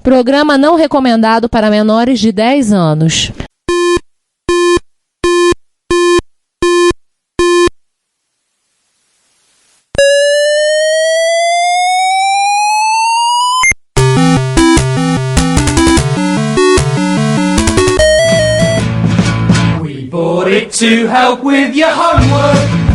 Programa não recomendado para menores de 10 anos. We bought it to help with your homework.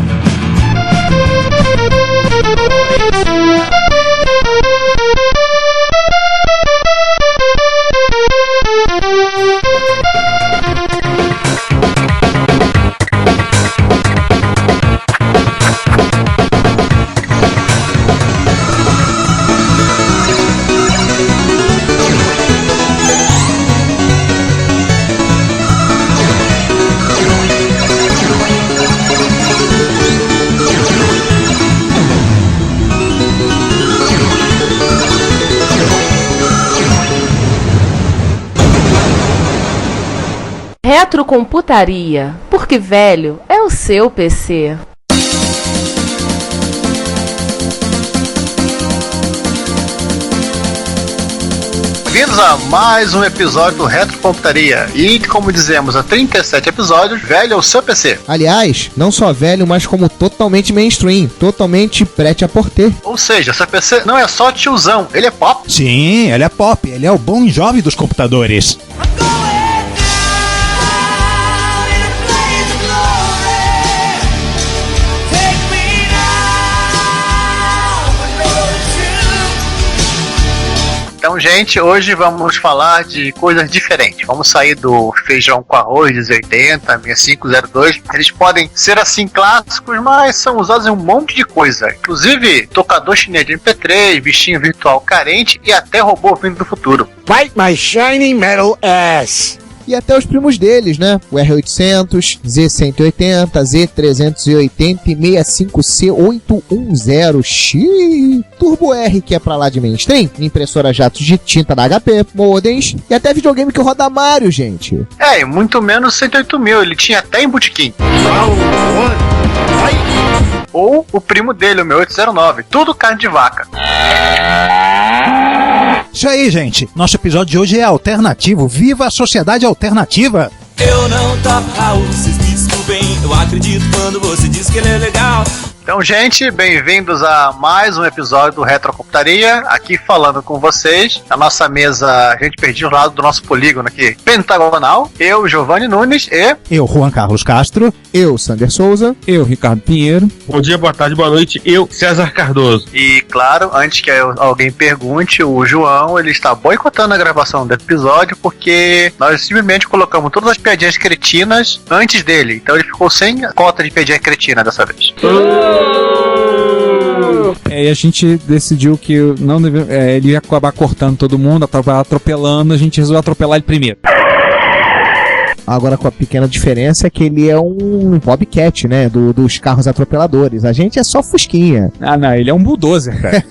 Retrocomputaria, porque velho é o seu PC. Bem-vindos a mais um episódio do Retrocomputaria. E, como dizemos, há 37 episódios, velho é o seu PC. Aliás, não só velho, mas como totalmente mainstream, totalmente prete a porter. Ou seja, seu PC não é só tiozão, ele é pop. Sim, ele é pop, ele é o bom e jovem dos computadores. Então, gente, hoje vamos falar de coisas diferentes. Vamos sair do feijão com arroz dos 80, 6502. Eles podem ser assim clássicos, mas são usados em um monte de coisa. Inclusive, tocador chinês de MP3, bichinho virtual carente e até robô vindo do futuro. Bite my shiny metal ass! E até os primos deles, né? O R800, Z180, Z380 e 65C810X, Turbo R, que é pra lá de mainstream, impressora jato de tinta da HP, modems e até videogame que roda Mario, gente. É, e muito menos 108.000, ele tinha até em botequim. Ou o primo dele, o 6809, tudo carne de vaca. Isso aí, gente. Nosso episódio de hoje é alternativo. Viva a sociedade alternativa! Eu não topo Raul, vocês desculpem. Eu acredito quando você diz que ele é legal. Então, gente, bem-vindos a mais um episódio do Retrocomputaria, aqui falando com vocês. Na nossa mesa, a gente perdeu o lado do nosso polígono aqui, pentagonal. Eu, Giovanni Nunes e... Eu, Juan Carlos Castro. Eu, Sander Souza. Eu, Ricardo Pinheiro. Bom dia, boa tarde, boa noite. Eu, César Cardoso. E, claro, antes que alguém pergunte, o João, ele está boicotando a gravação do episódio porque nós simplesmente colocamos todas as piadinhas cretinas antes dele. Então ele ficou sem cota de piadinha cretina dessa vez. E a gente decidiu que não ele ia acabar cortando todo mundo, atropelando, a gente resolveu atropelar ele primeiro. Agora, com a pequena diferença é que ele é um Bobcat, né? Dos carros atropeladores. A gente é só fusquinha. Ah, não, ele é um bulldozer, cara.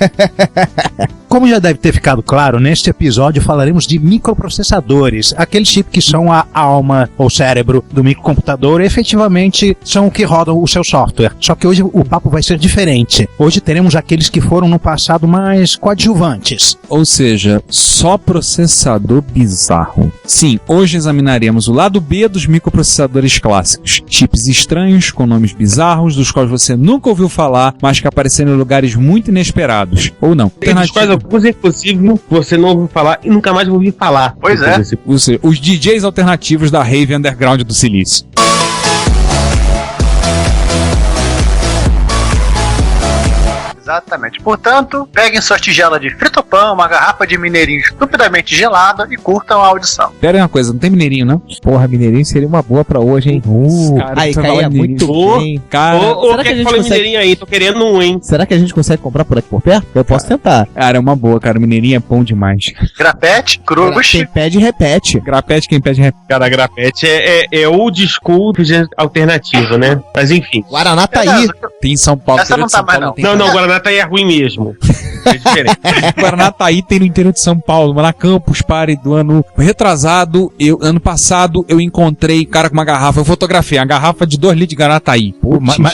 Como já deve ter ficado claro, neste episódio falaremos de microprocessadores, aqueles chips que são a alma ou cérebro do microcomputador e efetivamente são o que rodam o seu software. Só que hoje o papo vai ser diferente. Hoje teremos aqueles que foram no passado mais coadjuvantes. Ou seja, só processador bizarro. Sim, hoje examinaremos o lado B dos microprocessadores clássicos. Chips estranhos, com nomes bizarros, dos quais você nunca ouviu falar, mas que apareceram em lugares muito inesperados. Ou não. Dos quais alguns é possível você não ouviu falar e nunca mais ouvir falar. Pois é. Ou seja, os DJs alternativos da rave underground do Silício. Exatamente. Portanto, peguem suas tigelas de fritopão, uma garrafa de mineirinho estupidamente gelada e curtam a audição. Pera aí uma coisa, não tem mineirinho, não? Porra, mineirinho seria uma boa pra hoje, hein? Aí caía muito bem. Cara, será que a gente consegue... mineirinho aí? Tô querendo um, hein? Será que a gente consegue comprar por aqui por perto? Eu posso tentar. Cara, é uma boa, cara. Mineirinho é bom demais. Grapete, cruz. Quem pede, repete. Grapete, quem pede, repete. Cara, grapete é old school alternativa, né? Mas enfim. Guaraná tá aí. Tem em São Paulo. Essa não tá mais, não. Não, Guaraná Guarataí é ruim mesmo. É diferente. Guarataí tem no interior de São Paulo, mas na Campus Party do ano retrasado, ano passado, eu encontrei cara com uma garrafa, eu fotografei a garrafa de 2 litros de Guarataí.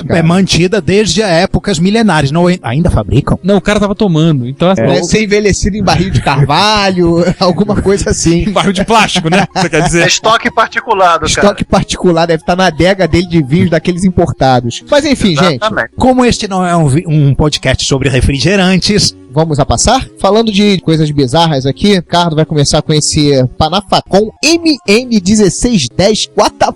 É mantida desde épocas milenares. Não, ainda fabricam? Não, o cara tava tomando. Então, Deve ser envelhecido em barril de carvalho, alguma coisa assim. barril de plástico, né? Você quer É dizer? estoque particular do cara. Estoque particular, deve estar na adega dele de vinhos daqueles importados. Mas enfim, Exatamente. gente, Como este não é um podcast sobre refrigerantes, vamos a passar? Falando de coisas bizarras aqui, Ricardo vai começar com esse Panafacon MN1610 What the f***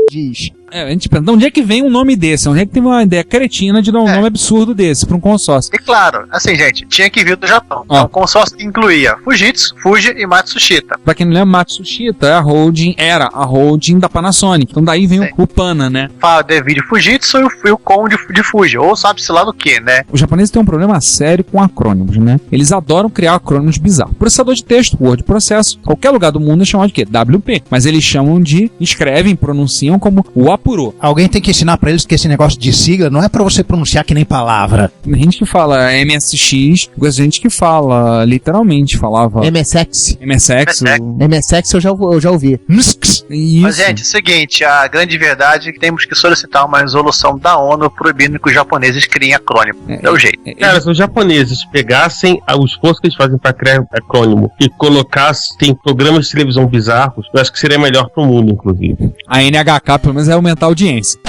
diz. A gente pensa, de onde é que vem um nome desse? Onde é que tem uma ideia cretina de dar um nome absurdo desse pra um consórcio? E claro, assim, gente, tinha que vir do Japão. Ó. É um consórcio que incluía Fujitsu, Fuji e Matsushita. Pra quem não lembra, Matsushita era a holding da Panasonic. Então daí vem o Pana, né? Fala devido de Fujitsu e o Kon de Fuji, ou sabe-se lá do que, né? Os japoneses têm um problema sério com acrônimos, né? Eles adoram criar acrônimos bizarros. Processador de texto, Word Processor, qualquer lugar do mundo é chamado de quê? WP. Mas eles chamam escrevem, pronunciam como o Apuro. alguém tem que ensinar pra eles que esse negócio de sigla não é pra você pronunciar que nem palavra. Tem gente que fala MSX, tem gente que fala, literalmente, falava MSX. MSX. MSX eu já ouvi. Isso. Mas, gente, é o seguinte, a grande verdade é que temos que solicitar uma resolução da ONU proibindo que os japoneses criem acrônimo. É o jeito. Cara, se os japoneses pegassem o esforço que eles fazem pra criar acrônimo e colocassem programas de televisão bizarros, eu acho que seria melhor pro mundo, inclusive. A NHK, pelo menos, é aumentar a audiência.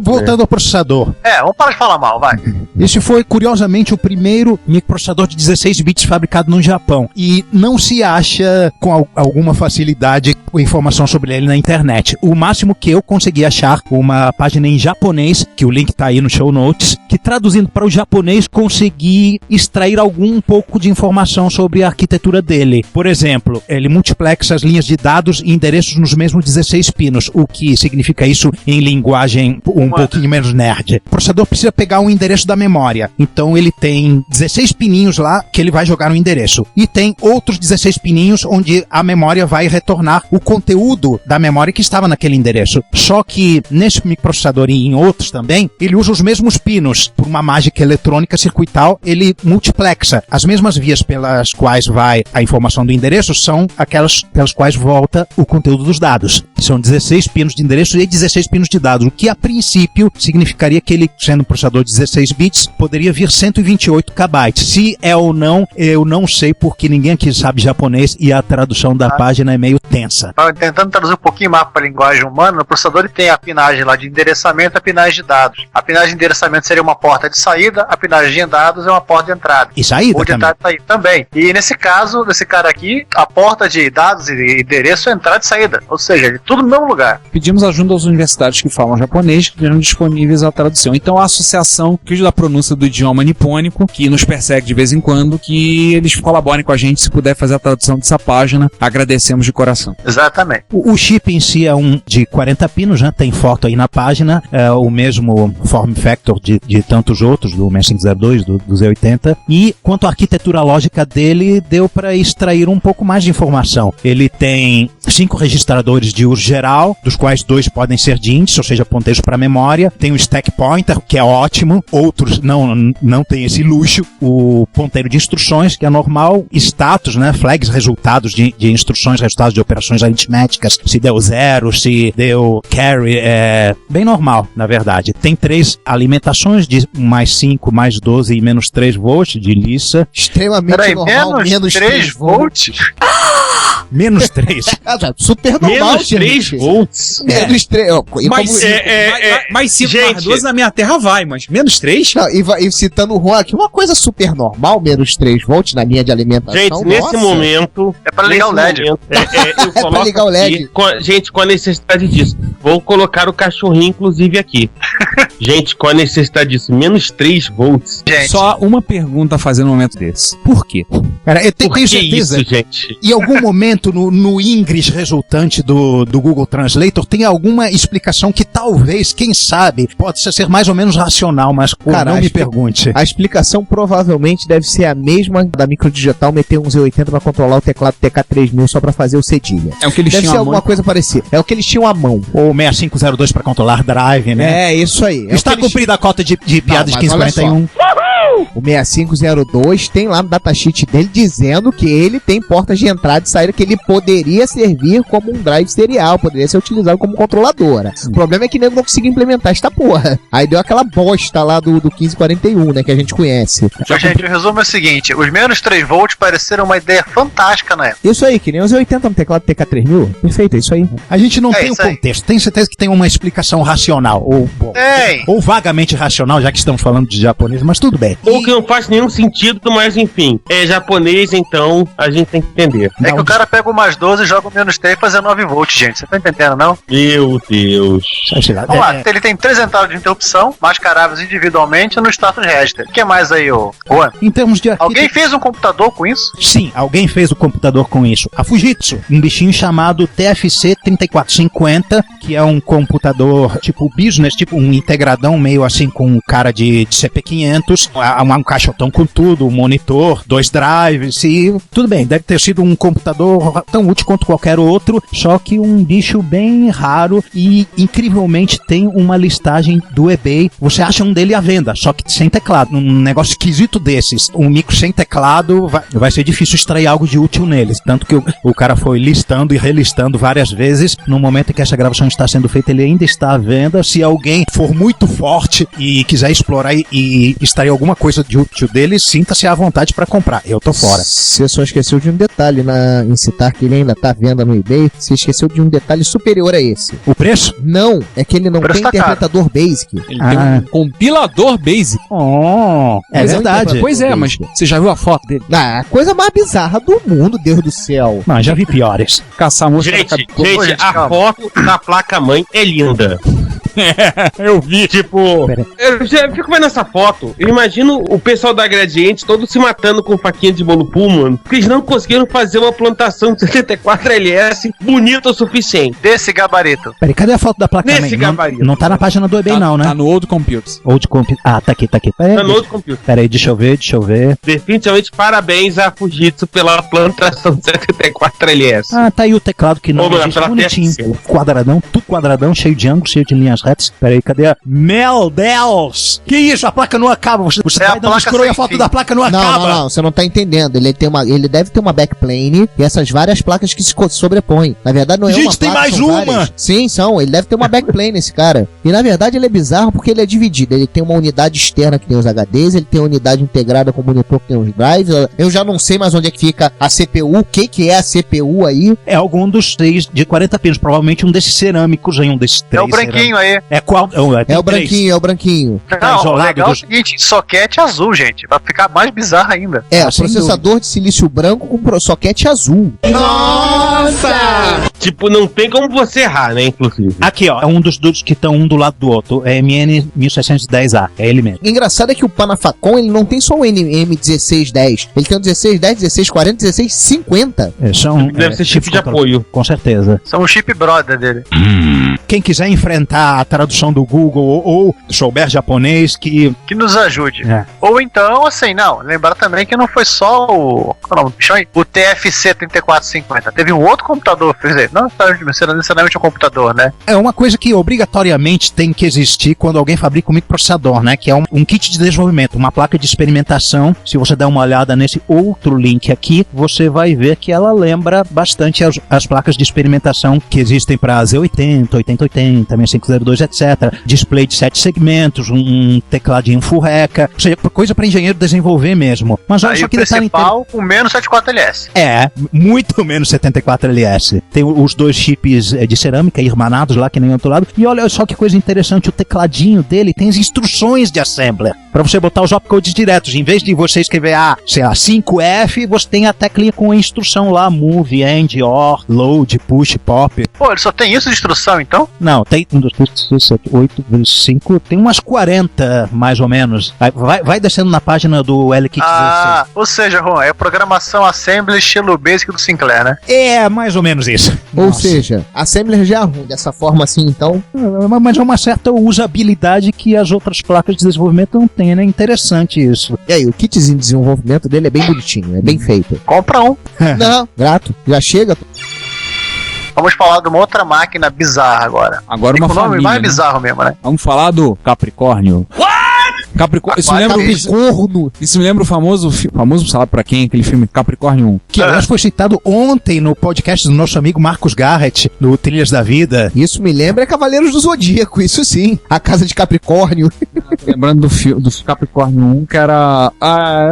Voltando ao processador. Vamos parar de falar mal, vai. Esse foi, curiosamente, o primeiro microprocessador de 16 bits fabricado no Japão. E não se acha com alguma facilidade informação sobre ele na internet. O máximo que eu consegui achar, uma página em japonês, que o link tá aí no show notes, que traduzindo para o japonês, consegui extrair algum pouco de informação sobre a arquitetura dele. Por exemplo, ele multiplexa as linhas de dados e endereços nos mesmos 16 pinos, o que significa isso em linguagem um pouquinho menos nerd. O processador precisa pegar um endereço da memória. Então ele tem 16 pininhos lá que ele vai jogar no endereço. E tem outros 16 pininhos onde a memória vai retornar o conteúdo da memória que estava naquele endereço. Só que nesse microprocessador e em outros também, ele usa os mesmos pinos. Por uma mágica eletrônica circuital, ele multiplexa. As mesmas vias pelas quais vai a informação do endereço são aquelas pelas quais volta o conteúdo dos dados. São 16 pinos de endereço e 16 pinos de dados, o que a princípio significaria que ele, sendo um processador de 16 bits, poderia vir 128 KB. Se é ou não, eu não sei, porque ninguém aqui sabe japonês e a tradução da página é meio tensa. Tentando traduzir um pouquinho mais para a linguagem humana, o processador ele tem a pinagem lá de endereçamento e a pinagem de dados. A pinagem de endereçamento seria uma porta de saída, a pinagem de dados é uma porta de entrada. E saída ou de também. entrada e saída também. E nesse caso, desse cara aqui, a porta de dados e endereço é entrada e saída. Ou seja, tudo no mesmo lugar. Pedimos ajuda aos universitários que falam japonês, que estejam disponíveis à tradução. Então a associação que da pronúncia do idioma nipônico, que nos persegue de vez em quando, que eles colaborem com a gente, se puder fazer a tradução dessa página, agradecemos de coração. Exatamente. O chip em si é um de 40 pinos, né? Tem foto aí na página, é o mesmo form factor de tantos outros, do 6502, do Z80, e quanto à arquitetura lógica dele, deu para extrair um pouco mais de informação. Ele tem 5 registradores de uso geral, dos quais 2 podem ser de índice, ou seja, ponteiros para memória. Tem o stack pointer, que é ótimo. Outros não tem esse luxo. O ponteiro de instruções, que é normal. Status, né? Flags, resultados de instruções, resultados de operações aritméticas. Se deu 0, se deu carry, é bem normal, na verdade. Tem 3 alimentações de mais 5, mais 12 e menos 3 volts de liça. Extremamente normal, menos 3 volts. Menos 3. Super normal, menos 3 volts. Menos 3. Mais 5 mais 12 na minha terra vai, mas menos 3? Não, e citando o Juan aqui, uma coisa super normal, menos 3 volts na linha de alimentação. Gente, nesse momento... É para ligar o LED. Eu é para ligar o LED. Gente, com a necessidade disso. Vou colocar o cachorrinho, inclusive, aqui. Gente, com a necessidade disso. Menos 3 volts. Gente. Só uma pergunta a fazer no momento desse. Por quê? Cara, eu tenho Por que certeza. isso, gente? Em algum momento no Inglês resultante do Google Translator tem alguma explicação que talvez, quem sabe, pode ser mais ou menos racional, mas não me pergunte. A explicação provavelmente deve ser a mesma da Microdigital meter um Z80 para controlar o teclado TK3000 só para fazer o cedilha. É o que eles deve tinham ser à alguma mão. coisa parecida. É o que eles tinham à mão. Ou 6502 para controlar drive, né? É, isso isso aí. É Está cumprida a cota de piadas de mas olha 1541. O 6502 tem lá no datasheet dele dizendo que ele tem portas de entrada e saída que ele poderia servir como um drive serial, poderia ser utilizado como controladora. O problema é que nego não conseguiu implementar esta porra. Aí deu aquela bosta lá do 1541, né, que a gente conhece. Gente, o resumo é o seguinte: os menos 3 volts pareceram uma ideia fantástica na época. Isso aí, que nem os 80 no teclado TK3000. Perfeito, é isso aí. A gente não É tem um isso aí. contexto. Tem certeza que tem uma explicação racional. Ou vagamente racional, já que estamos falando de japonês, mas tudo bem. Ou que não faz nenhum sentido, mas enfim. É japonês, então a gente tem que entender. É que o cara pega o mais 12 e joga o menos 3 e faz 9 volts, gente. Você tá entendendo, não? Meu Deus. Sei lá. Vamos lá, ele tem 3 entradas de interrupção, mascaráveis individualmente no status register. O que mais aí, ô Juan? Em termos de Alguém fez um computador com isso? Sim, alguém fez o computador com isso. A Fujitsu, um bichinho chamado TFC 3450, que é um computador tipo business, tipo um integradão meio assim com um cara de CP500, um caixotão com tudo, um monitor, 2 drives e tudo bem, deve ter sido um computador tão útil quanto qualquer outro, só que um bicho bem raro e incrivelmente tem uma listagem do eBay. Você acha um dele à venda, só que sem teclado. Um negócio esquisito desses, um micro sem teclado, vai ser difícil extrair algo de útil neles. Tanto que o cara foi listando e relistando várias vezes. No momento em que essa gravação está sendo feita, ele ainda está à venda. Se alguém for muito forte e quiser explorar e extrair alguma coisa de útil dele, sinta-se à vontade para comprar. Eu tô fora. Você só esqueceu de um detalhe em citar que ele ainda tá à venda no eBay. Você esqueceu de um detalhe superior a esse. O preço? Não, é que ele não preço tem tá caro. interpretador BASIC. Ele tem um compilador basic. É Mas verdade. Pois é, mas você já viu a foto dele? Ah, a coisa mais bizarra do mundo, Deus do céu. Não, já vi piores. Caçar a moça da Gente, cabeça. gente, a calma. foto da placa-mãe é linda. Eu vi. Tipo, Pera. eu já fico vendo essa foto. Eu imagino o pessoal da Gradiente todo se matando com faquinha de bolo mano, porque eles não conseguiram fazer uma plantação de 74LS bonita o suficiente. Desse gabarito. Peraí, cadê a foto da placa Nesse mãe? gabarito. Não tá na página do eBay, não, né? Tá no Old Computers. Old Comp... Ah, tá aqui. Peraí, Tá no outro computer. peraí, deixa eu ver. Definitivamente parabéns a Fujitsu pela plantação de 74LS. Ah, tá aí o teclado que não Ô, mano, existe, pela bonitinho. TFC. Quadradão, tudo quadradão, cheio de ângulos, cheio de linhas retas. Peraí, cadê a... Meu Deus! Que isso? A placa não acaba. Você É a tá dando placa escuro e a sem foto fim. da placa não acaba. Não, você não tá entendendo. Ele deve ter uma backplane e essas várias placas que se sobrepõem. Na verdade, não é Gente, uma tem placa, mais são uma! várias. Sim, são. Ele deve ter uma backplane, esse cara. E na verdade ele é bizarro porque ele é dividido. Ele tem uma unidade externa que tem os HDs, ele tem uma unidade integrada com o monitor que tem os drives. Eu já não sei mais onde é que fica a CPU. O que é a CPU aí? É algum dos 3 de 40 pinos, provavelmente um desses cerâmicos aí, um desses 3. É o branquinho aí. É qual? É o branquinho, é o branquinho. Não, o isolado legal é o dos- seguinte: soquete azul, gente. Vai ficar mais bizarro ainda. É, Ah, o sem processador de silício branco com soquete azul. Tipo, não tem como você errar, né, inclusive. Aqui, ó, é um dos que estão um do lado do outro. É MN1610A, é ele mesmo. O engraçado é que o Panafacon, ele não tem só o M1610. Ele tem o 1610, 1640, 1650. Deve ser chip de apoio. Com certeza. São o chip brother dele. Quem quiser enfrentar a tradução do Google ou souber japonês, que... Que nos ajude. É. Ou então, assim, não. Lembrar também que não foi só o. Qual é o nome? Bichão aí? O TFC 3450. Teve um outro computador que fez ele. Não necessariamente um computador, né? É uma coisa que obrigatoriamente tem que existir quando alguém fabrica um microprocessador, né? Que é um kit de desenvolvimento, uma placa de experimentação. Se você der uma olhada nesse outro link aqui, você vai ver que ela lembra bastante as placas de experimentação que existem para Z80, 8080, 6502, etc. Display de 7 segmentos, um tecladinho full-reca, ou seja, coisa para engenheiro desenvolver mesmo. Mas olha Aí só o que detalhe principal, o menos 74LS. É, muito menos 74LS. Tem os 2 chips de cerâmica irmanados lá, que nem outro lado. E olha só que coisa interessante, o tecladinho dele tem as instruções de assembler. Pra você botar os opcodes diretos. Em vez de você escrever, sei lá, 5F, você tem a teclinha com a instrução lá, move, end, or, load, push, pop. Pô, ele só tem isso de instrução, então? Não, tem 1, 2, 3, 4, 5, 7, 8, 5, tem umas 40, mais ou menos. Vai descendo na página do LKit 16. Ou seja, Juan, é programação assembly estilo basic do Sinclair, né? É, mais ou menos isso. Ou Nossa. seja, assembler já é ruim. Dessa forma assim, então... Mas é uma certa usabilidade que as outras placas de desenvolvimento não têm, né? Interessante isso. E aí, o kitzinho de desenvolvimento dele é bem bonitinho, é bem feito. Compra um. Não, grato. Já chega. Vamos falar de uma outra máquina bizarra agora. Agora E uma com o nome família, mais né? bizarro mesmo, né? Vamos falar do Capricórnio. Capricórnio. Isso me lembra Isso me lembra o famoso, sabe pra quem? Aquele filme Capricórnio 1. Que aliás foi citado ontem no podcast do nosso amigo Marcos Garrett, no Trilhas da Vida. Isso me lembra Cavaleiros do Zodíaco, isso sim. A Casa de Capricórnio. Lembrando do Capricórnio 1, que era...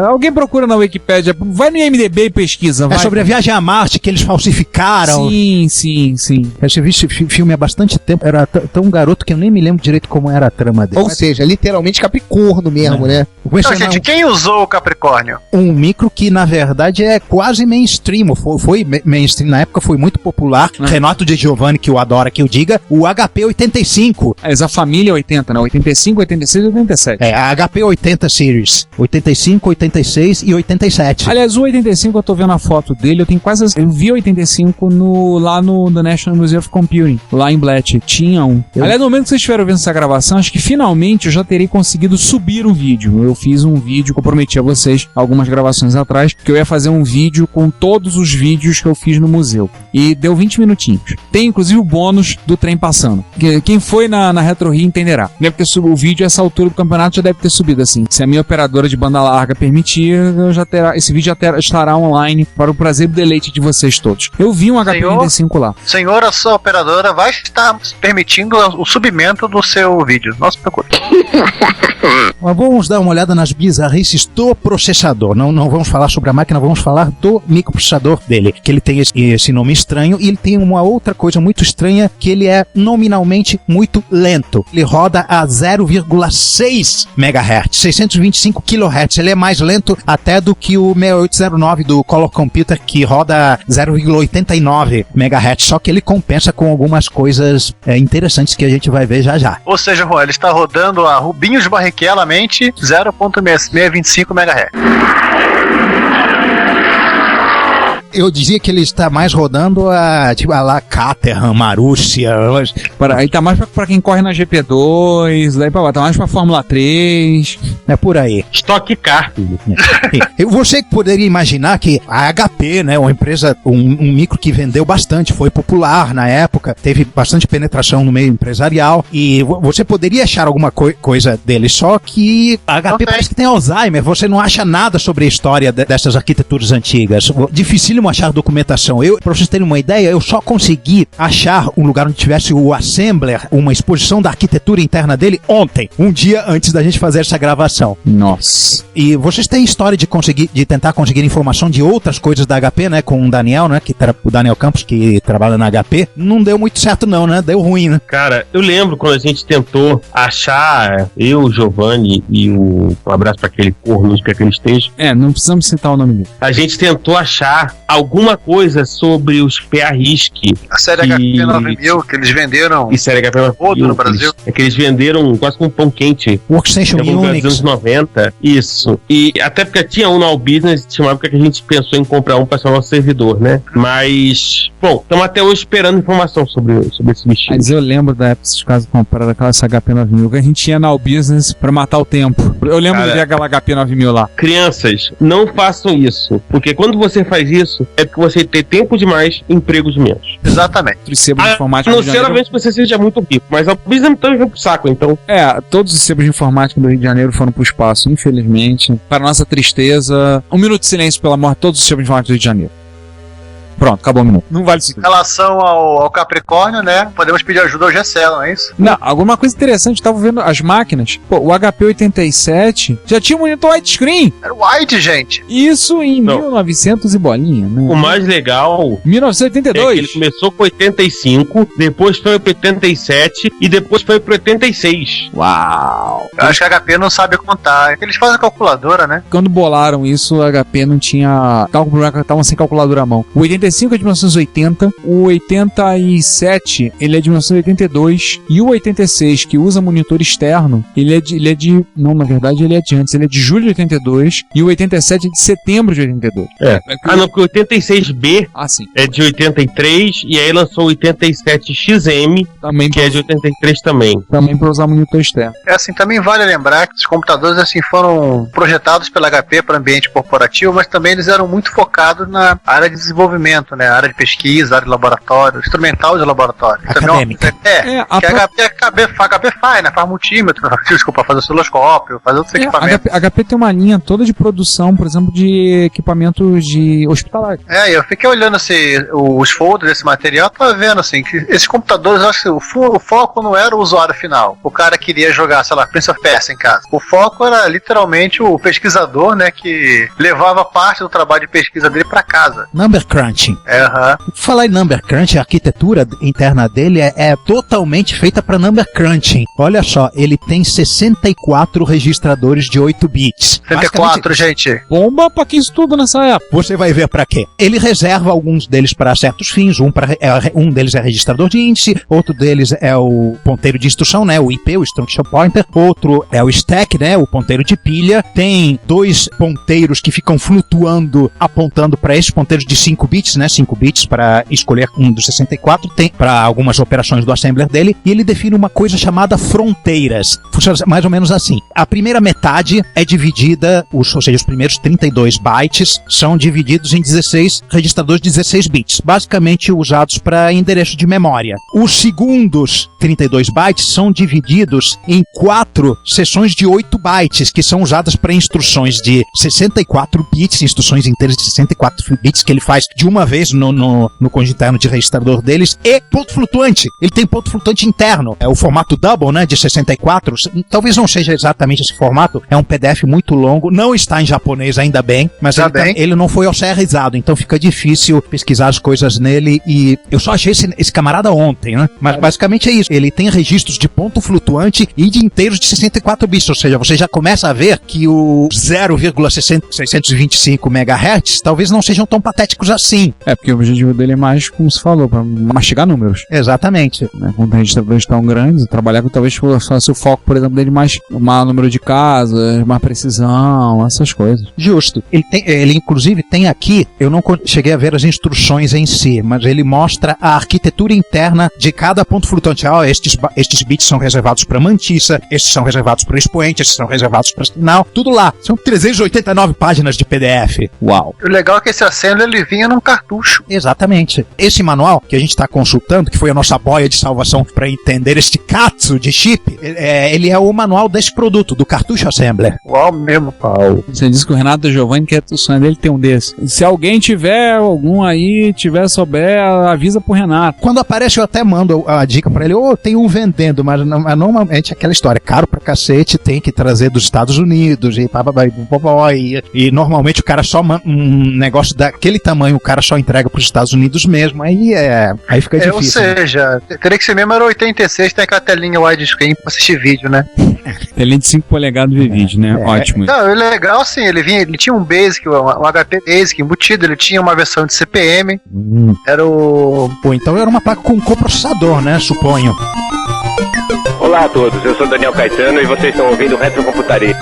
alguém procura na Wikipédia, vai no IMDb e pesquisa, vai. É sobre a viagem a Marte que eles falsificaram. Sim. Eu já vi esse filme há bastante tempo. Era tão garoto que eu nem me lembro direito como era a trama dele. Ou seja, literalmente Capricórnio mesmo, né? Então, gente, quem usou o Capricórnio? Um micro que, na verdade, é quase mainstream. Foi mainstream na época, foi muito popular. Renato de Giovanni, que eu adoro, que eu diga, o HP85. Mas a família 80, né? 85, 86 e 87. É, a HP80 Series. 85, 86 e 87. Aliás, o 85 eu tô vendo a foto dele, eu vi o 85 lá no The National Museum of Computing, lá em Bletchley. Tinha um. Aliás, no momento que vocês estiveram vendo essa gravação, acho que finalmente eu já terei conseguido subir um vídeo. Eu fiz um vídeo que eu prometi a vocês algumas gravações atrás, que eu ia fazer um vídeo com todos os vídeos que eu fiz no museu. E deu 20 minutinhos. Tem inclusive o bônus do trem passando. Quem foi na Retro Rio entenderá. Deve ter subido o vídeo, essa altura do campeonato já deve ter subido assim. Se a minha operadora de banda larga permitir, esse vídeo já estará online para o prazer e deleite de vocês todos. Eu vi um HP85 lá. Senhor, a sua operadora vai estar permitindo o subimento do seu vídeo. Não se preocupe. Mas vamos dar uma olhada nas bizarrices do processador. Não vamos falar sobre a máquina, vamos falar do microprocessador dele. Que ele tem esse nome estranho e ele tem uma outra coisa muito estranha, que ele é nominalmente muito lento. Ele roda a 0,6 MHz, 625 kHz. Ele é mais lento até do que o 6809 do Color Computer, que roda 0,89 MHz. Só que ele compensa com algumas coisas interessantes que a gente vai ver já já. Ou seja, Juan, ele está rodando a Rubinhos Barrichello-mente 0,625 MHz. Eu dizia que ele está mais rodando a lá Caterham, Marúcia. Aí tá mais pra quem corre na GP2, daí tá mais pra Fórmula 3. É por aí. Stock Car. Você poderia imaginar que a HP, né, uma empresa, um micro que vendeu bastante, foi popular na época, teve bastante penetração no meio empresarial, e você poderia achar alguma coisa dele, só que a HP parece que tem Alzheimer, você não acha nada sobre a história dessas arquiteturas antigas. Dificílimo achar documentação. Pra vocês terem uma ideia, eu só consegui achar um lugar onde tivesse o Assembler, uma exposição da arquitetura interna dele ontem, um dia antes da gente fazer essa gravação. Nossa. E vocês têm história de tentar conseguir informação de outras coisas da HP, né, com o Daniel, né, o Daniel Campos, que trabalha na HP. Não deu muito certo não, né? Deu ruim, né? Cara, eu lembro quando a gente tentou achar, eu, o Giovanni e um abraço pra aquele corno, que ele esteja. Não precisamos citar o nome dele. A gente tentou achar alguma coisa sobre os PA-RISC. A série HP 9000 que eles venderam. E série HP 9000 no Brasil. Que eles venderam quase com um pão quente. Workstation Unix. Nos anos 90. Isso. E até porque tinha um no All Business, tinha uma época que a gente pensou em comprar um para ser o nosso servidor, né? Mas, bom, estamos até hoje esperando informação sobre esse bichinho. Mas eu lembro da época dos casos compraram aquela HP 9000 que a gente ia na All Business pra matar o tempo. Eu lembro de ver aquela HP 9000 lá. Crianças, não façam isso. Porque quando você faz isso, é porque você tem tempo demais e emprego de menos. Exatamente. Os sebos de informática não seriamente que você seja muito rico, mas a Business também veio pro saco, então. Todos os sebos de informática do Rio de Janeiro foram pro espaço, infelizmente. Para nossa tristeza, um minuto de silêncio pela morte de todos os sebos de informática do Rio de Janeiro. Pronto, acabou o minuto. Não vale isso. Em relação ao Capricórnio, né? Podemos pedir ajuda ao Gessel, não é isso? Não, alguma coisa interessante, tava vendo as máquinas. Pô, o HP 87 já tinha um monitor widescreen. Era wide, gente. Isso em 1900 e bolinha, né? O mais legal 1982. É que ele começou com 85, depois foi pro 87 e depois foi pro 86. Uau! Eu acho que a HP não sabe contar. Eles fazem calculadora, né? Quando bolaram isso, a HP não tinha cálculo, estavam sem calculadora à mão. O 85 é de 1980, o 87 ele é de 1982 e o 86 que usa monitor externo, ele é de não, na verdade ele é de antes, ele é de julho de 82 e o 87 é de setembro de 82. Não, porque o 86B sim. É de 83 e aí lançou o 87XM, também que é de 83 também. Também para usar monitor externo. Assim, também vale lembrar que os computadores assim foram projetados pela HP para ambiente corporativo, mas também eles eram muito focados na área de desenvolvimento. departamento, né? Área de pesquisa, área de laboratório, instrumental de laboratório. Acadêmica. HP faz, né? Faz multímetro, desculpa, faz osciloscópio, faz outros equipamentos. HP tem uma linha toda de produção, por exemplo, de equipamentos de hospitalar. Eu fiquei olhando assim, os folders desse material, tava vendo assim, que esses computadores, eu acho que o foco não era o usuário final. O cara queria jogar, sei lá, Prince of Persia em casa. O foco era literalmente o pesquisador, né, que levava parte do trabalho de pesquisa dele pra casa. Number crunching. Falar em number crunching, a arquitetura interna dele é totalmente feita para number crunching. Olha só, ele tem 64 registradores de 8 bits. 64, gente. Bomba pra que estuda nessa época. Você vai ver para quê. Ele reserva alguns deles para certos fins. Um deles é registrador de índice, outro deles é o ponteiro de instrução, né, o IP, o Instruction Pointer. Outro é o stack, né, o ponteiro de pilha. Tem 2 ponteiros que ficam flutuando, apontando para esses ponteiros de 5 bits, né, 5 bits para escolher um dos 64. Tem para algumas operações do assembler dele. E ele define uma coisa chamada fronteiras. Funciona mais ou menos assim. A primeira metade é dividida, ou seja, os primeiros 32 bytes são divididos em 16 registradores de 16 bits, basicamente usados para endereço de memória. Os segundos 32 bytes são divididos em 4 seções de 8 bytes, que são usadas para instruções de 64 bits, instruções inteiras de 64 bits, que ele faz de uma vez no conjunto interno de registrador deles, e ponto flutuante. Ele tem ponto flutuante interno. É o formato double, né, de 64. Talvez não seja exatamente esse formato, é um PDF muito longo, não está em japonês ainda bem, mas ele não foi OCRizado, então fica difícil pesquisar as coisas nele, e eu só achei esse camarada ontem, né? Mas basicamente é isso. Ele tem registros de ponto flutuante e de inteiros de 64 bits, ou seja, você já começa a ver que o 0,625 MHz talvez não sejam tão patéticos assim. Porque o objetivo dele é mais, como se falou, para mastigar números. Exatamente. Né? Com registradores tão grandes, trabalhar com talvez fosse o foco, por exemplo, dele mais um número de casas, mais precisão, essas coisas. Justo. Ele inclusive tem aqui, eu não cheguei a ver as instruções em si, mas ele mostra a arquitetura interna de cada ponto flutuante. Estes bits são reservados para mantiça, estes são reservados para expoente, estes são reservados para sinal, tudo lá. São 389 páginas de PDF. Uau. O legal é que esse assembler ele vinha num cartucho. Exatamente. Esse manual que a gente está consultando, que foi a nossa boia de salvação para entender este katsu de chip, ele é o manual desse produto, do cartucho assembler. Uau, mesmo, pau. Você disse que o Renato Giovanni quer o sonho dele ter um desse. Se alguém tiver algum aí, souber, avisa pro Renato. Quando aparece, eu até mando a dica pra ele. Tem um vendendo, mas normalmente aquela história, caro pra cacete, tem que trazer dos Estados Unidos e normalmente o cara só manda um negócio daquele tamanho, o cara só entrega pros Estados Unidos mesmo, aí fica difícil. Ou seja, teria que ser mesmo, era 86, tem aquela telinha widescreen pra assistir vídeo, né? Telinha de 5 polegadas de vídeo, né? Ótimo. Não, é legal assim, ele tinha um Basic, um HP Basic embutido, ele tinha uma versão de CPM, era o... Pô, então era uma placa com coprocessador, né, suponho. Olá a todos, eu sou Daniel Caetano e vocês estão ouvindo Retrocomputaria.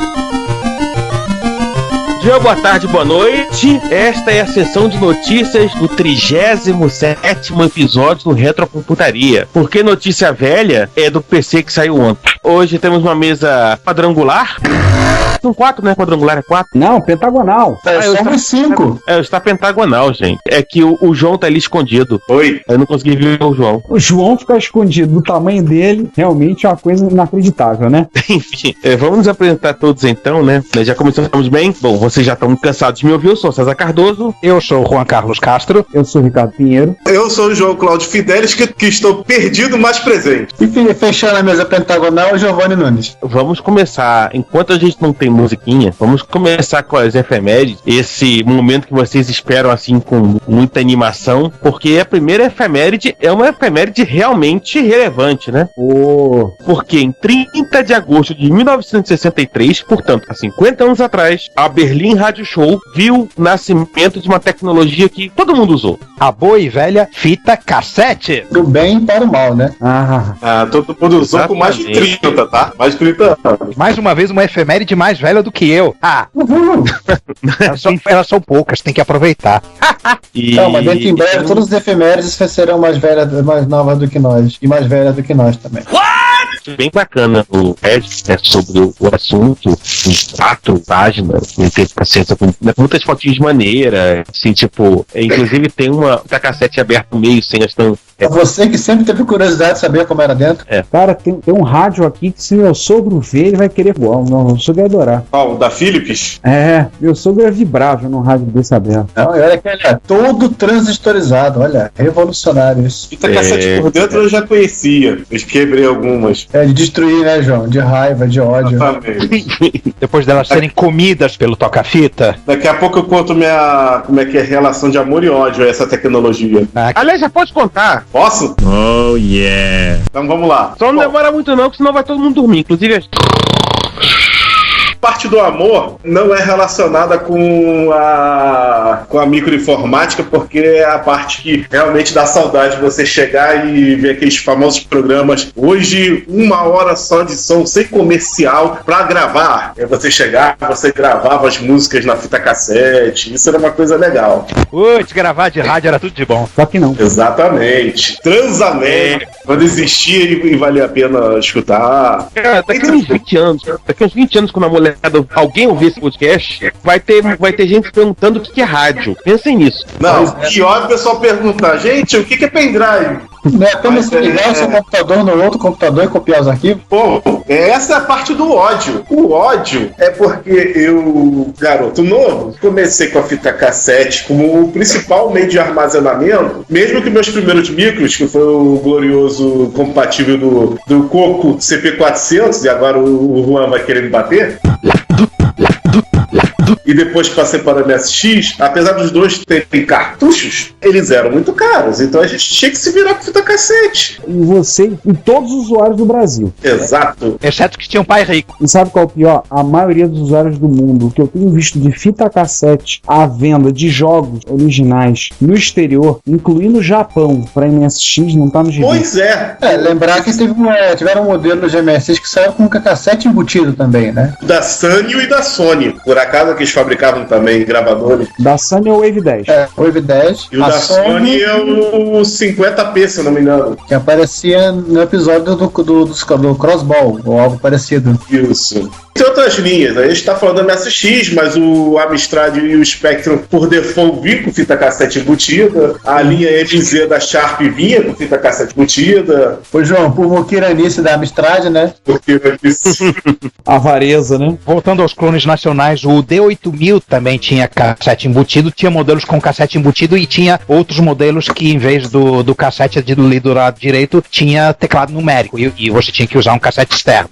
Dia, boa tarde, boa noite. Esta é a sessão de notícias do 37º episódio do Retrocomputaria. Porque notícia velha é do PC que saiu ontem. Hoje temos uma mesa quadrangular. São 4, né? Quadrangular é 4? Não, pentagonal. Somos 5. Está pentagonal, gente. É que o João tá ali escondido. Oi. Eu não consegui ver o João. O João ficar escondido do tamanho dele, realmente é uma coisa inacreditável, né? Enfim, vamos nos apresentar todos então, né? Já começamos bem. Bom, vocês já estão cansados de me ouvir. Eu sou o César Cardoso. Eu sou o Juan Carlos Castro. Eu sou o Ricardo Pinheiro. Eu sou o João Cláudio Fidelis, que estou perdido, mas presente. E fechando a mesa pentagonal, o Giovanni Nunes. Vamos começar, enquanto a gente não tem musiquinha, vamos começar com as efemérides. Esse momento que vocês esperam assim com muita animação, porque a primeira efeméride é uma efeméride realmente relevante, né? Porque em 30 de agosto de 1963, portanto, há 50 anos atrás, a Berlin Radio Show viu o nascimento de uma tecnologia que todo mundo usou. A boa e velha fita cassete. Do bem para o mal, né? Todo mundo usou com mais de 30, tá? Mais de 30 anos. Mais uma vez, uma efeméride mais velha do que eu. Elas são poucas, tem que aproveitar. Não, mas dentro em breve, todas as efemérides serão mais novas do que nós. E mais velhas do que nós também. bem bacana no Reddit, né, sobre o assunto, em 4 páginas, com muitas fotinhas maneiras, assim, tipo, inclusive tem uma fita cassete aberta no meio, sem as É você que sempre teve curiosidade de saber como era dentro. Cara, tem um rádio aqui que se meu sogro ver, ele vai querer voar. Meu sogro ia adorar. Qual? Da Philips? Meu sogro é vibrável num rádio desse aberto. Não, e olha que ele é todo transistorizado, olha, revolucionário isso. Fita cassete por dentro eu já conhecia, eu quebrei algumas. De destruir, né, João? De raiva, de ódio. Exatamente. Depois delas serem comidas pelo toca-fita. Daqui a pouco eu conto como é que é a relação de amor e ódio a essa tecnologia. Aliás, já pode contar. Posso? Oh, yeah. Então vamos lá. Só não demora muito não, que senão vai todo mundo dormir. Inclusive... Parte do amor não é relacionada com a microinformática, porque é a parte que realmente dá saudade de você chegar e ver aqueles famosos programas. Hoje, 1 hora só de som, sem comercial, pra gravar. É você chegar, você gravava as músicas na fita cassete. Isso era uma coisa legal. Putz, gravar de rádio era tudo de bom. Só que não. Exatamente. Transamento. Quando existia e valia a pena escutar. Cara, daqui uns 20 anos, quando a molecada, alguém ouvir esse podcast, vai ter gente perguntando o que é rádio. Pensem nisso. Não, pior o pessoal perguntar, gente, o que é pendrive? Não é apenas ligar o seu computador no outro computador e copiar os arquivos? Pô, essa é a parte do ódio. O ódio é porque eu, garoto novo, comecei com a fita cassete como o principal meio de armazenamento, mesmo que meus primeiros micros, que foi o glorioso compatível do Coco CP400, e agora o Juan vai querer me bater. E depois que passei para o MSX, apesar dos dois terem cartuchos, eles eram muito caros. Então a gente tinha que se virar com fita cassete. E você e todos os usuários do Brasil. Exato. Exceto que tinha um pai rico. E sabe qual é o pior? A maioria dos usuários do mundo, que eu tenho visto de fita cassete à venda de jogos originais no exterior, incluindo o Japão, para MSX, não tá no gibi. Pois é. Lembrar que tiveram modelos de MSX que saíram com cassete embutido também, né? Da Sanyo e da Sony. Por acaso que eles fabricavam também gravadores. Da Sony é o Wave 10. O Wave 10. E o da Sony é o 50p, se eu não me engano. Que aparecia no episódio do Crossball, ou algo parecido. Isso. Tem outras linhas, a gente tá falando do MSX, mas o Amstrad e o Spectrum por default vinham com fita cassete embutida, a linha MZ da Sharp vinha com fita cassete embutida. Ô João, por moquiranice da Amstrad, né? Moquiranice. Avareza, né? Voltando aos clones nacionais, o D8000 também tinha cassete embutido, tinha modelos com cassete embutido e tinha outros modelos que em vez do cassete do lado direito, tinha teclado numérico e você tinha que usar um cassete externo.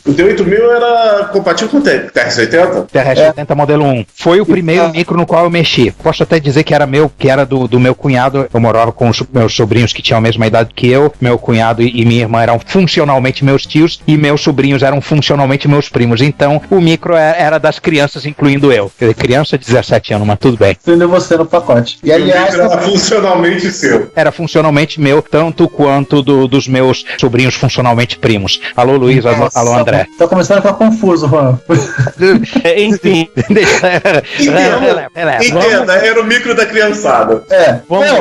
O D8000 era compatível com o TRS-80? TRS-80 modelo 1. Foi o primeiro micro no qual eu mexi. Posso até dizer que era do meu cunhado. Eu morava com os meus sobrinhos que tinham a mesma idade que eu. Meu cunhado e minha irmã eram funcionalmente meus tios e meus sobrinhos eram funcionalmente meus primos. Então, o micro era das crianças, incluindo eu. Quer dizer, criança de 17 anos, mas tudo bem. Incluindo você no pacote. E aliás, o micro era funcionalmente seu. Era funcionalmente meu, tanto quanto dos meus sobrinhos funcionalmente primos. Alô, Luiz, alô, André. Tô começando a ficar confuso, Juan. Enfim. Entenda, era o micro da criançada.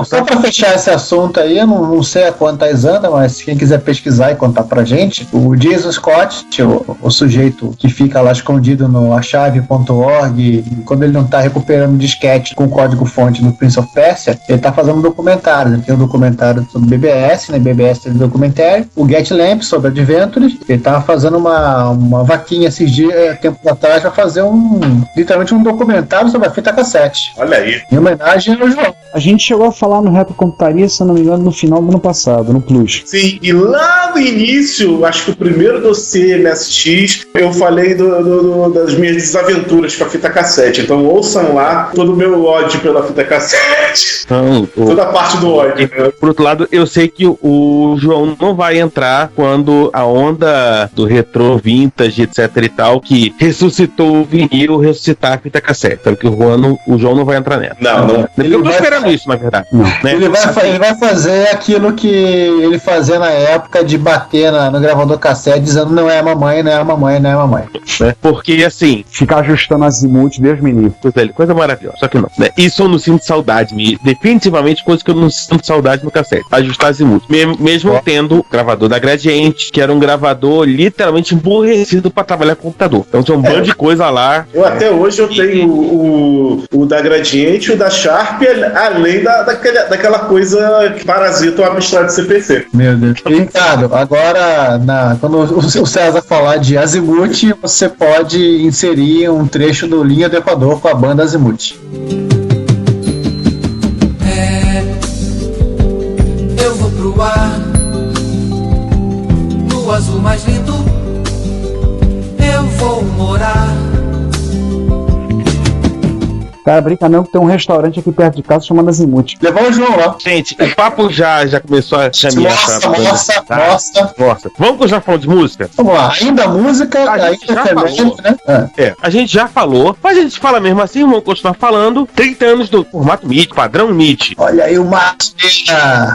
Só pra fechar esse assunto aí, eu não sei a quantas anda, mas quem quiser pesquisar e contar pra gente, o Jason Scott, o sujeito que fica lá escondido no achave.org, quando ele não tá recuperando disquete com código-fonte no Prince of Persia, ele tá fazendo um documentário. Ele tem um documentário sobre BBS, né? BBS tem um documentário. O Get Lamp sobre Adventures. Ele tava fazendo uma vaquinha esses dias, tempos atrás, pra fazer literalmente um documentário sobre a fita cassete. Olha aí. Em homenagem ao João. A gente chegou a falar no Retrocomputaria, se eu não me engano, no final do ano passado, no Plus. Sim, e lá no início, acho que o primeiro dossiê MSX, eu falei das minhas desaventuras com a fita cassete. Então ouçam lá todo o meu ódio pela fita cassete. Toda a parte do ódio. Né? Por outro lado, eu sei que o João não vai entrar quando a onda do retro vintage, etc e tal, que ressuscitou o vinil, ressuscitar a fita cassete. Então que o João não vai entrar nessa. Não. Eu tô esperando isso, na verdade. Né? Ele vai fazer aquilo que ele fazia na época de bater no gravador cassete dizendo não é a mamãe, não é a mamãe, não é a mamãe. Porque assim, ficar ajustando azimuth, Deus me livre. Coisa maravilhosa, só que não, né? Isso eu não sinto saudade, definitivamente coisa que eu não sinto saudade no cassete, ajustar azimuth. Mesmo tendo o gravador da Gradiente, que era um gravador literalmente emburrecido pra trabalhar com computador. Então tinha um bando de coisa lá. Até hoje eu tenho o da Gradiente e o da Sharp, além daquela coisa que parasita o Amstrad CPC. Meu Deus. Ricardo, agora quando o César falar de azimuth, você pode inserir um trecho do Linha do Equador com a banda Azimuth. Eu vou pro ar, no azul mais lindo, eu vou morar. Cara, brinca não que tem um restaurante aqui perto de casa chamado Azimuth. Levar o João lá. Gente, o papo já começou a caminhar. Nossa. Vamos continuar falando de música? Vamos lá. Ainda música, ainda feminino, né? A gente já falou, mas a gente fala mesmo assim, vamos continuar falando. 30 anos do formato MIDI, padrão MIDI. Olha aí o Márcio.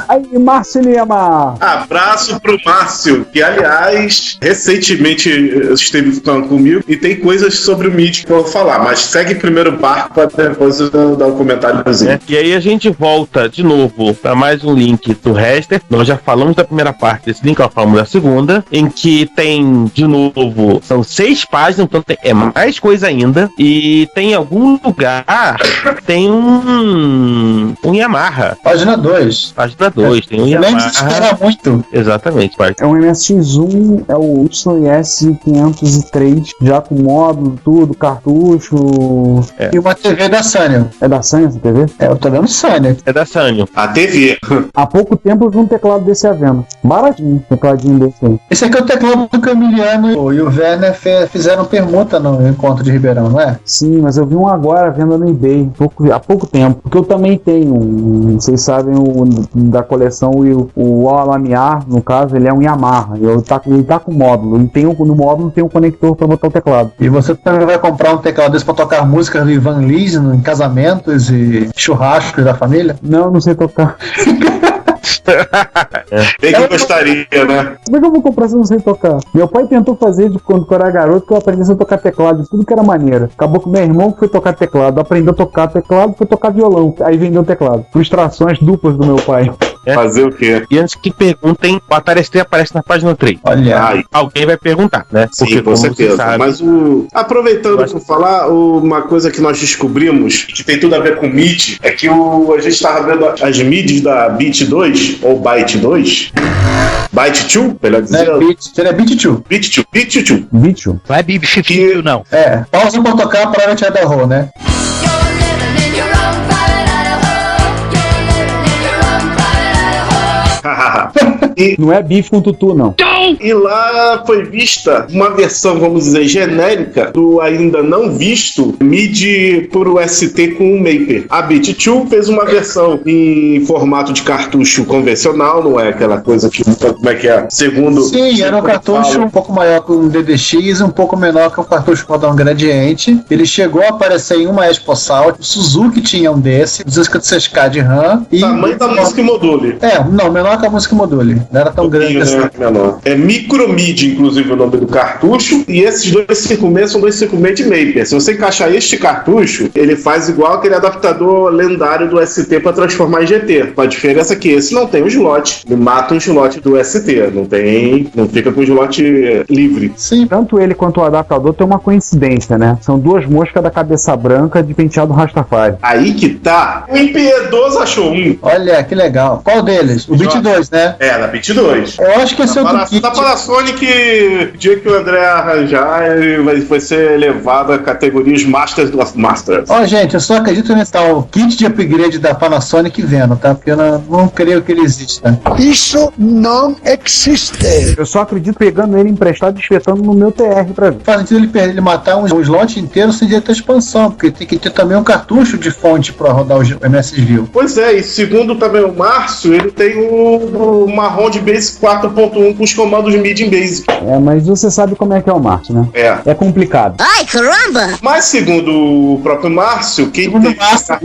Aí, Márcio Lima. Abraço pro Márcio, que aliás, recentemente esteve falando comigo e tem coisas sobre o MIDI que eu vou falar, mas segue primeiro o barco pra depois eu dar um comentáriozinho. E aí a gente volta de novo para mais um link do Raster. Nós já falamos da primeira parte desse link, nós falamos da segunda, em que tem, de novo, são 6 páginas, então é mais coisa ainda. E tem algum lugar, tem um Yamaha. Página 2. Página 2, tem um Yamaha. Nem espera muito. Exatamente, é um MSX1, é o YS 503, já com módulo, tudo, cartucho. E uma TV da Sanyo. É da Sanyo essa TV? Eu tô dando Sanyo. É da Sanyo. A TV. Há pouco tempo eu vi um teclado desse à venda. Baratinho, tecladinho desse aí. Esse aqui é o teclado do Camiliano e o Werner fizeram permuta no encontro de Ribeirão, não é? Sim, mas eu vi um agora à venda no eBay, há pouco tempo. Porque eu também tenho, vocês sabem, da coleção, o Alamiar, no caso, ele é um Yamaha. Ele tá com módulo. No módulo tem um conector pra botar o teclado. E você também vai comprar um teclado desse pra tocar música do Ivan Lins em casamentos e churrascos da família? Não sei tocar. Bem que gostaria, né? Como é que eu vou comprar se eu não sei tocar? Meu pai tentou fazer quando eu era garoto, que eu aprendi a tocar teclado, tudo que era maneiro. Acabou que meu irmão foi tocar teclado, aprendeu a tocar teclado, foi tocar violão, aí vendeu teclado. Frustrações duplas do meu pai. Fazer o quê? E antes que perguntem, o Atari ST aparece na página 3. Olha. Alguém vai perguntar, né? Sim, porque, com certeza. Sabe, mas aproveitando para falar, uma coisa que nós descobrimos, que tem tudo a ver com MIDI, é que a gente estava vendo as MIDIs da Beat 2, ou Byte 2. Byte 2, melhor dizer. Seria Beat 2. Beat 2. Não é Bib 52, não. Pausa pra tocar para Private Idaho, né? Não é bife com tutu, não. E lá foi vista uma versão, vamos dizer, genérica do ainda não visto MIDI por ST com o Maper. A Beat2 fez uma versão em formato de cartucho convencional, não é aquela coisa que, como é que é? Segundo... Sim, era um cartucho um pouco maior que um DDX e um pouco menor que o cartucho padrão Gradiente. Ele chegou a aparecer em uma Expo Salt. O Suzuki tinha um desse, 256K de RAM. E tamanho da música module. Não, menor que a música module. Não era tão grande assim. Menor. É micro-MIDI, inclusive, o nome do cartucho. E esses 256 são 256 de Maper. Se você encaixar este cartucho, ele faz igual aquele adaptador lendário do ST para transformar em GT. A diferença é que esse não tem o slot. Ele mata o slot do ST. Não fica com o slot livre. Sim. Tanto ele quanto o adaptador tem uma coincidência, né? São duas moscas da cabeça branca de penteado Rastafari. Aí que tá. O Impiedoso achou um. Olha, que legal. Qual deles? O Beat 2, né? Da Beat 2. Eu acho que esse é o do kit. Da Panasonic, o dia que o André arranjar, ele vai ser elevado a categorias Masters do Masters. Gente, eu só acredito nesse tal kit de upgrade da Panasonic vendo, tá? Porque eu não creio que ele exista. Isso não existe. Eu só acredito pegando ele emprestado e espetando no meu TR pra ver. Faz sentido ele matar um slot inteiro sem direito à expansão, porque tem que ter também um cartucho de fonte pra rodar o MS View. Pois é, e segundo também o Márcio, ele tem o marrom manual de Basic 4.1 com os comandos MIDI em Basic. Mas você sabe como é que é o Márcio, né? É complicado. Ai, caramba! Mas segundo o próprio Márcio, quem tem...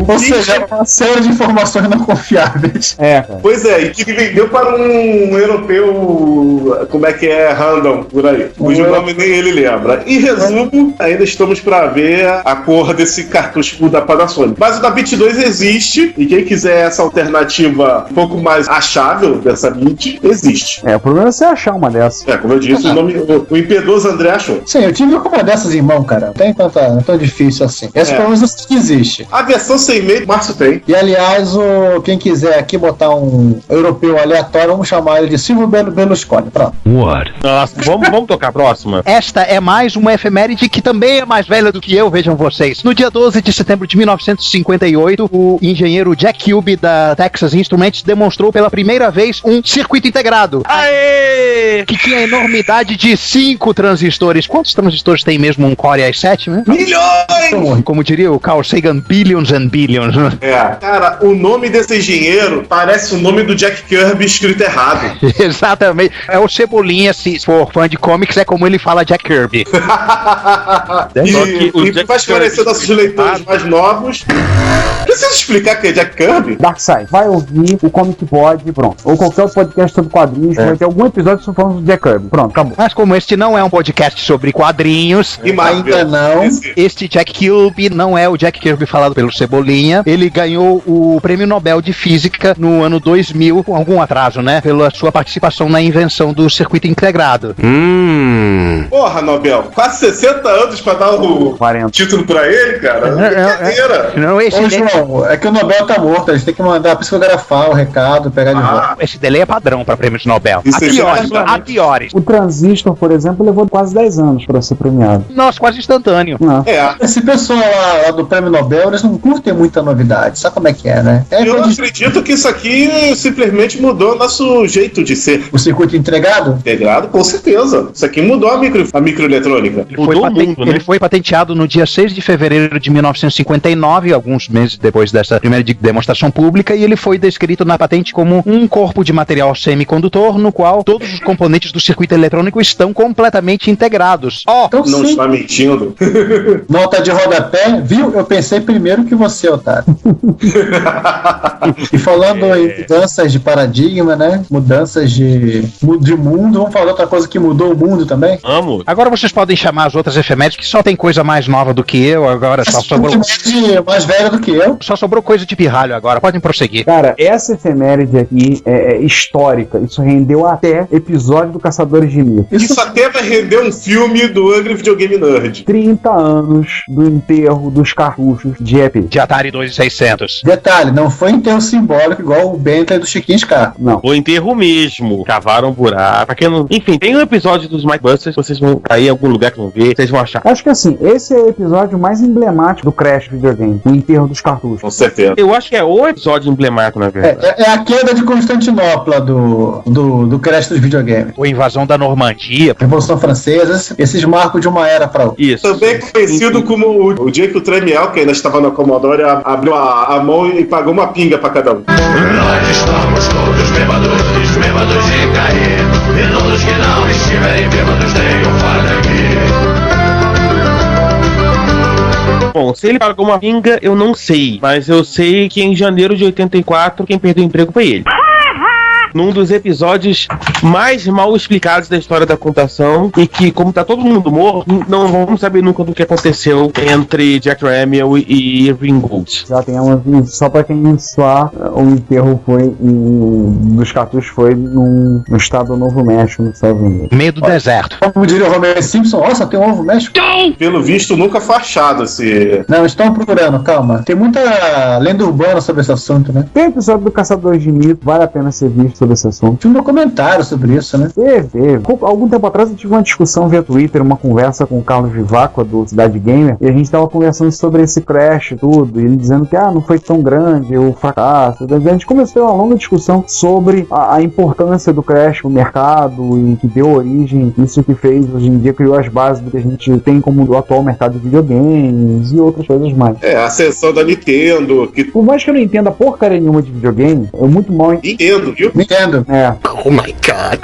Ou seja, é uma série de informações não confiáveis. Cara. Pois é, e que vendeu para um europeu, como é que é, random, por aí. Cujo nome nem ele lembra. Em resumo, ainda estamos para ver a cor desse cartucho da Panasonic. Mas o da Beat 2 existe, e quem quiser essa alternativa um pouco mais achável dessa Beat, existe. O problema é você achar uma dessas. Como eu disse, o impiedoso André achou. Sim, eu tive uma dessas em mão, cara. Não tem tão difícil assim. Essa pelo menos existe. A versão sem meio, Márcio tem. E aliás, quem quiser aqui botar um europeu aleatório, vamos chamar ele de Silvio Berlusconi. Pronto. Nossa, vamos tocar a próxima. Esta é mais uma efeméride que também é mais velha do que eu, vejam vocês. No dia 12 de setembro de 1958, o engenheiro Jack Kilby da Texas Instruments demonstrou pela primeira vez um circuito integrado. Aê! Que tinha a enormidade de 5 transistores. Quantos transistores tem mesmo um Core i7, né? Milhões! Como diria o Carl Sagan, billions and billions. Cara, o nome desse engenheiro parece o nome do Jack Kirby escrito errado. Exatamente. É o Cebolinha, se for fã de comics, é como ele fala Jack Kirby. E vai esclarecer nossos leitores mais novos. Precisa explicar que é Jack Kirby? Darkseid, vai ouvir o Comic Pod, pronto. Ou qualquer outro podcast sobre quadrinhos, vai ter algum episódio só falando do Jack Kirby. Pronto, acabou. Mas como este não é um podcast sobre quadrinhos, ainda não. Este Jack Kirby não é o Jack Kirby falado pelo Cebolinha. Ele ganhou o Prêmio Nobel de Física no ano 2000, com algum atraso, né? Pela sua participação na invenção do circuito integrado. Porra, Nobel, quase 60 anos pra dar o 40. título pra ele, cara. Brincadeira. Não, Ô, João, é que o Nobel tá morto, a gente tem que mandar psicografar o recado, pegar de volta. Esse delay é padrão pra prêmios Nobel. A piores. O Transistor, por exemplo, levou quase 10 anos pra ser premiado. Nossa, quase instantâneo. Esse pessoal lá do Prêmio Nobel, eles não curtem muita novidade. Sabe como é que é, né? Eu acredito que isso aqui simplesmente mudou nosso jeito de ser. O circuito integrado? Integrado, com certeza. Isso aqui mudou a microeletrônica. Ele foi patenteado no dia 6 de fevereiro de 1959, alguns meses depois dessa primeira demonstração pública, e ele foi descrito na patente como um corpo de material semicondutor no qual todos os componentes do circuito eletrônico estão completamente integrados. Então, não está mentindo. Nota de rodapé, viu? Eu pensei primeiro que você, otário. E falando em mudanças de paradigma, né? Mudanças de mundo, vamos falar de outra coisa que mudou o mundo também? Vamos. Agora vocês podem chamar as outras efemérides, que só tem coisa mais nova do que eu, agora só sobrou... mais velha do que eu. Só sobrou coisa de pirralho agora, podem prosseguir. Cara, essa efeméride aqui é histórica. Isso rendeu até episódio do Caçadores de Mito. Isso até vai render um filme do Angry Videogame Nerd. 30 anos do enterro dos cartuchos de EP. De Atari 2600. Detalhe, não foi enterro simbólico igual o Bentley do Chiquinho Scar. Não. O enterro mesmo. Cavaram um buraco. Pra quem não... Enfim, tem um episódio dos Mike Busters, vocês vão cair em algum lugar que vão ver, vocês vão achar. Acho que assim, esse é o episódio mais emblemático do Crash Videogame, o enterro dos cartuchos. Com certeza. Eu acho que é o episódio emblemático, na verdade. É a queda de Constantinopla do Crash dos videogames. Ou invasão da Normandia. Revolução Francesa, esses marcos de uma era pra outra. Isso. Também conhecido como o dia que o Tremiel, que ainda estava na Commodore, abriu a mão e pagou uma pinga pra cada um. Nós estamos todos bêbados de cair. E todos que não estiverem bêbados tenham fora daqui. Bom, se ele pagou uma pinga, eu não sei. Mas eu sei que em janeiro de 84, quem perdeu o emprego foi ele. Num dos episódios mais mal explicados da história da computação, e que, como tá todo mundo morto, não vamos saber nunca do que aconteceu entre Jack Ramiel e Irving Gould. Já tem só pra quem soar, o enterro foi dos cartuchos foi no estado do Novo México, nos Estados Unidos. Meio do deserto. Como diria o Homer Simpson, nossa, tem um Novo México. Pelo visto, nunca foi achado esse... Não, estão procurando, calma. Tem muita lenda urbana sobre esse assunto, né? Tem episódio do Caçadores de Mito, vale a pena ser visto sobre esse assunto. Tinha um documentário sobre isso, né? Teve. Algum tempo atrás eu tive uma discussão via Twitter, uma conversa com o Carlos Vivacqua do Cidade Gamer, e a gente tava conversando sobre esse Crash e tudo, e ele dizendo que não foi tão grande o fracasso. A gente começou uma longa discussão sobre a importância do Crash no mercado e que deu origem, isso que fez hoje em dia, criou as bases do que a gente tem como o atual mercado de videogames e outras coisas mais. A ascensão da Nintendo. Por mais que eu não entenda porcaria nenhuma de videogame, eu muito mal entendo, viu? Nintendo? É. Oh my god.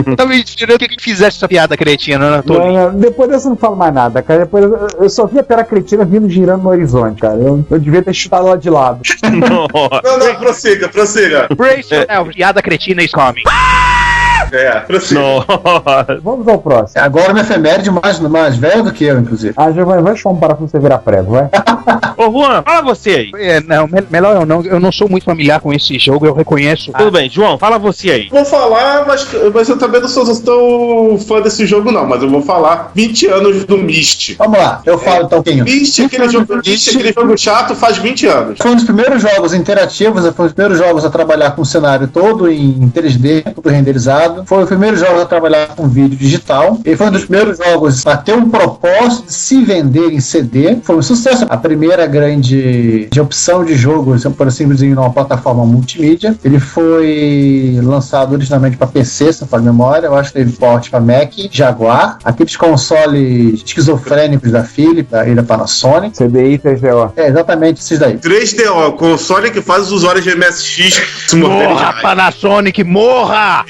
Eu tava esperando que ele fizesse essa piada cretina, né? Depois dessa eu não falo mais nada, cara. Depois eu só vi a pera cretina vindo girando no horizonte, cara. Eu devia ter chutado ela de lado. Não, prossiga. Brace yourself, piada cretina is coming. Prossiga. Vamos ao próximo. Agora uma efeméride mais velha do que eu, inclusive. Giovanni, vai chamar um parafuso pra você virar prego, vai. Ô, Juan, fala você aí. Melhor eu não sou muito familiar com esse jogo, eu reconheço. Tudo bem, João, fala você aí. Vou falar, mas eu também não sou tão fã desse jogo, não. Mas eu vou falar 20 anos do Myst. Vamos lá, eu falo então quem? Myst, aquele jogo chato, faz 20 anos. Foi um dos primeiros jogos interativos, foi um dos primeiros jogos a trabalhar com o cenário todo em 3D, tudo renderizado. Foi o primeiro jogo a trabalhar com vídeo digital. E foi um dos primeiros jogos a ter um propósito de se vender em CD. Foi um sucesso. A primeira grande opção de jogo, por assim dizer, numa plataforma multimídia. Ele foi lançado originalmente para PC, se não falo memória. Eu acho que teve porte para Mac, Jaguar, aqueles consoles esquizofrênicos da Philips e da Panasonic. CDI 3DO. É, exatamente esses daí. 3DO, console que faz os usuários de MSX se morrerem. Morra, Panasonic, morra!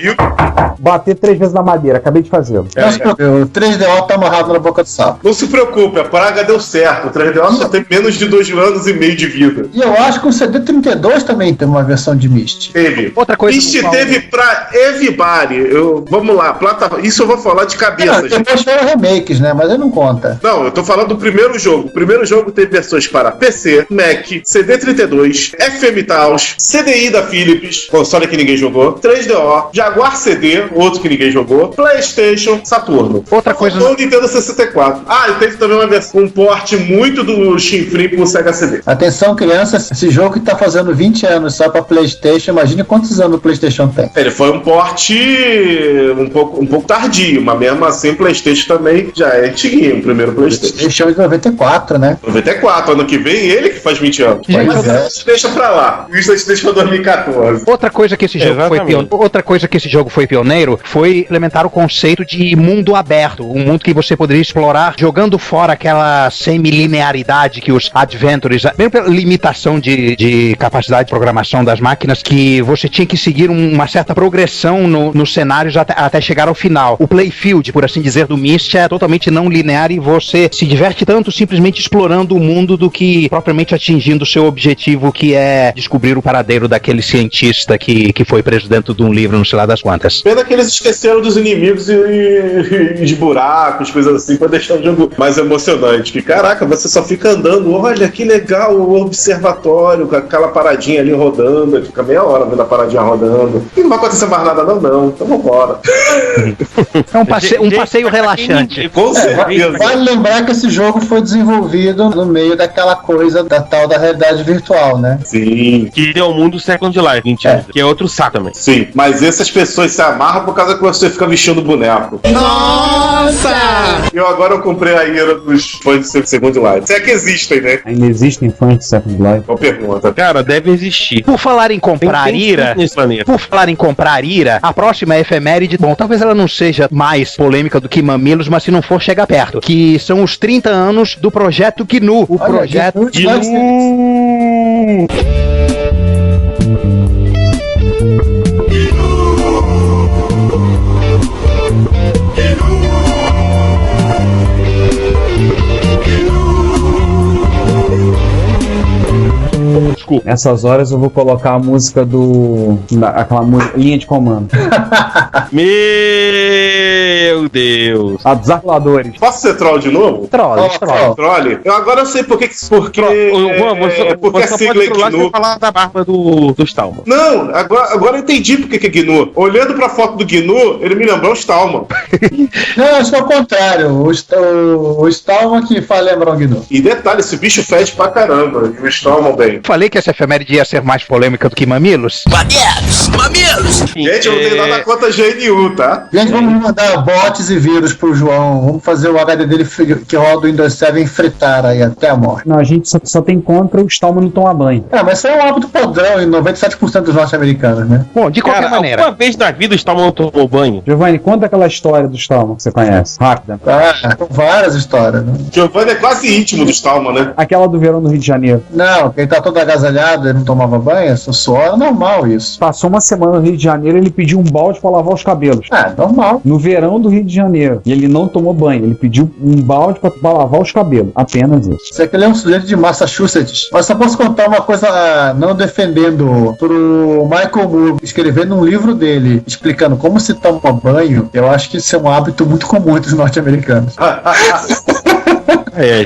Bater 3 vezes na madeira, acabei de fazer. O 3DO tá amarrado na boca do sapo. Não se preocupe, a praga deu certo. O 3DO só tem menos de 2 anos e meio de vida. E eu acho que o CD32 também tem uma versão de Myst. Teve. Outra coisa. Myst teve pra Everybody. Vamos lá, isso eu vou falar de cabeça. Depois foram remakes, né? Mas aí não conta. Não, eu tô falando do primeiro jogo. O primeiro jogo teve versões para PC, Mac, CD32, FM Taos, CDI da Philips, console que ninguém jogou, 3DO, Jaguar CD, outro que ninguém jogou, PlayStation, Saturno. Outra coisa. O Nintendo 64. E teve também uma versão, um porte muito do Shinfree pro Sega CD. Atenção, crianças, esse jogo que tá fazendo 20 anos só pra PlayStation, imagine quantos anos o PlayStation tem. Ele foi um porte um pouco tardio, mas mesmo assim o PlayStation também já é antiguinho, o primeiro PlayStation. PlayStation de 94, né? 94, ano que vem ele que faz 20 anos. Mas deixa pra lá. Isso a gente deixa pra 2014. Outra coisa que esse jogo foi pioneiro foi implementar o conceito de mundo aberto, um mundo que você poderia explorar jogando fora aquela semi-linearidade que os Adventures, mesmo pela limitação de capacidade de programação das máquinas, que você tinha que seguir uma certa progressão nos cenários até chegar ao final. O playfield, por assim dizer, do Myst é totalmente não linear e você se diverte tanto simplesmente explorando o mundo do que propriamente atingindo o seu objetivo, que é descobrir o paradeiro daquele cientista que foi preso dentro de um livro, não sei lá das quantas. Pena que eles esqueceram dos inimigos e de buracos, coisas assim, pra deixar o jogo mais emocionante. Que caraca, você só fica andando, olha que legal o observatório, com aquela paradinha ali rodando, fica meia hora vendo a paradinha rodando. E não vai acontecer mais nada não, então vambora. É um passeio relaxante. Com certeza. Vale lembrar que esse jogo foi desenvolvido no meio daquela coisa da tal da realidade virtual, né? Sim. Que deu o mundo Second Life, que é outro saco também. Sim, mas essas pessoas se amarram por causa que você fica vestindo boneco. Nossa! Eu comprei a ira dos fãs de Second Life. Se é que existem, né? Ainda existem fãs de Second Life? Qual pergunta? Cara, deve existir. Por falar em comprar ira, a próxima efeméride, bom, talvez ela não seja mais polêmica do que Mamilos, mas se não for, chega perto. Que são os 30 anos do Projeto GNU. O Projeto GNU. Nessas horas eu vou colocar a música aquela música, linha de comando. Meu Deus. A dos articuladores. Posso ser troll de novo? Troll. Agora eu sei porque você pode trollar sem falar da barba do Stallman. Não, agora eu entendi porque que é GNU. Olhando pra foto do GNU, ele me lembrou o Stallman. Não, acho que é o contrário. O Stallman que faz lembrar o GNU. E detalhe, esse bicho fede pra caramba. E o Stallman bem. Falei que essa efeméride ia ser mais polêmica do que Mamilos. Mamilos! Gente, eu não tenho nada contra GNU, tá? Gente, vamos mandar bots e vírus pro João. Vamos fazer o HD dele que roda o Windows 7 fritar aí até a morte. Não, a gente só tem contra o Stallman não tomar banho. Mas isso é um hábito padrão em 97% dos norte-americanos, né? Bom, de qualquer maneira. Uma vez na vida o Stallman tomou banho. Giovanni, conta aquela história do Stallman que você conhece. Rápida. Várias histórias, né? Giovanni é quase íntimo do Stallman, né? Aquela do verão do Rio de Janeiro. Não, ele tá todo agasalhado agasalhado, ele não tomava banho, seu suor era normal isso. Passou uma semana no Rio de Janeiro, ele pediu um balde pra lavar os cabelos. Normal. No verão do Rio de Janeiro. E ele não tomou banho, ele pediu um balde pra lavar os cabelos. Apenas isso. Isso aqui é um sujeito de Massachusetts. Mas só posso contar uma coisa, não defendendo, pro Michael Moore escrevendo um livro dele, explicando como se toma banho. Eu acho que isso é um hábito muito comum entre os norte-americanos.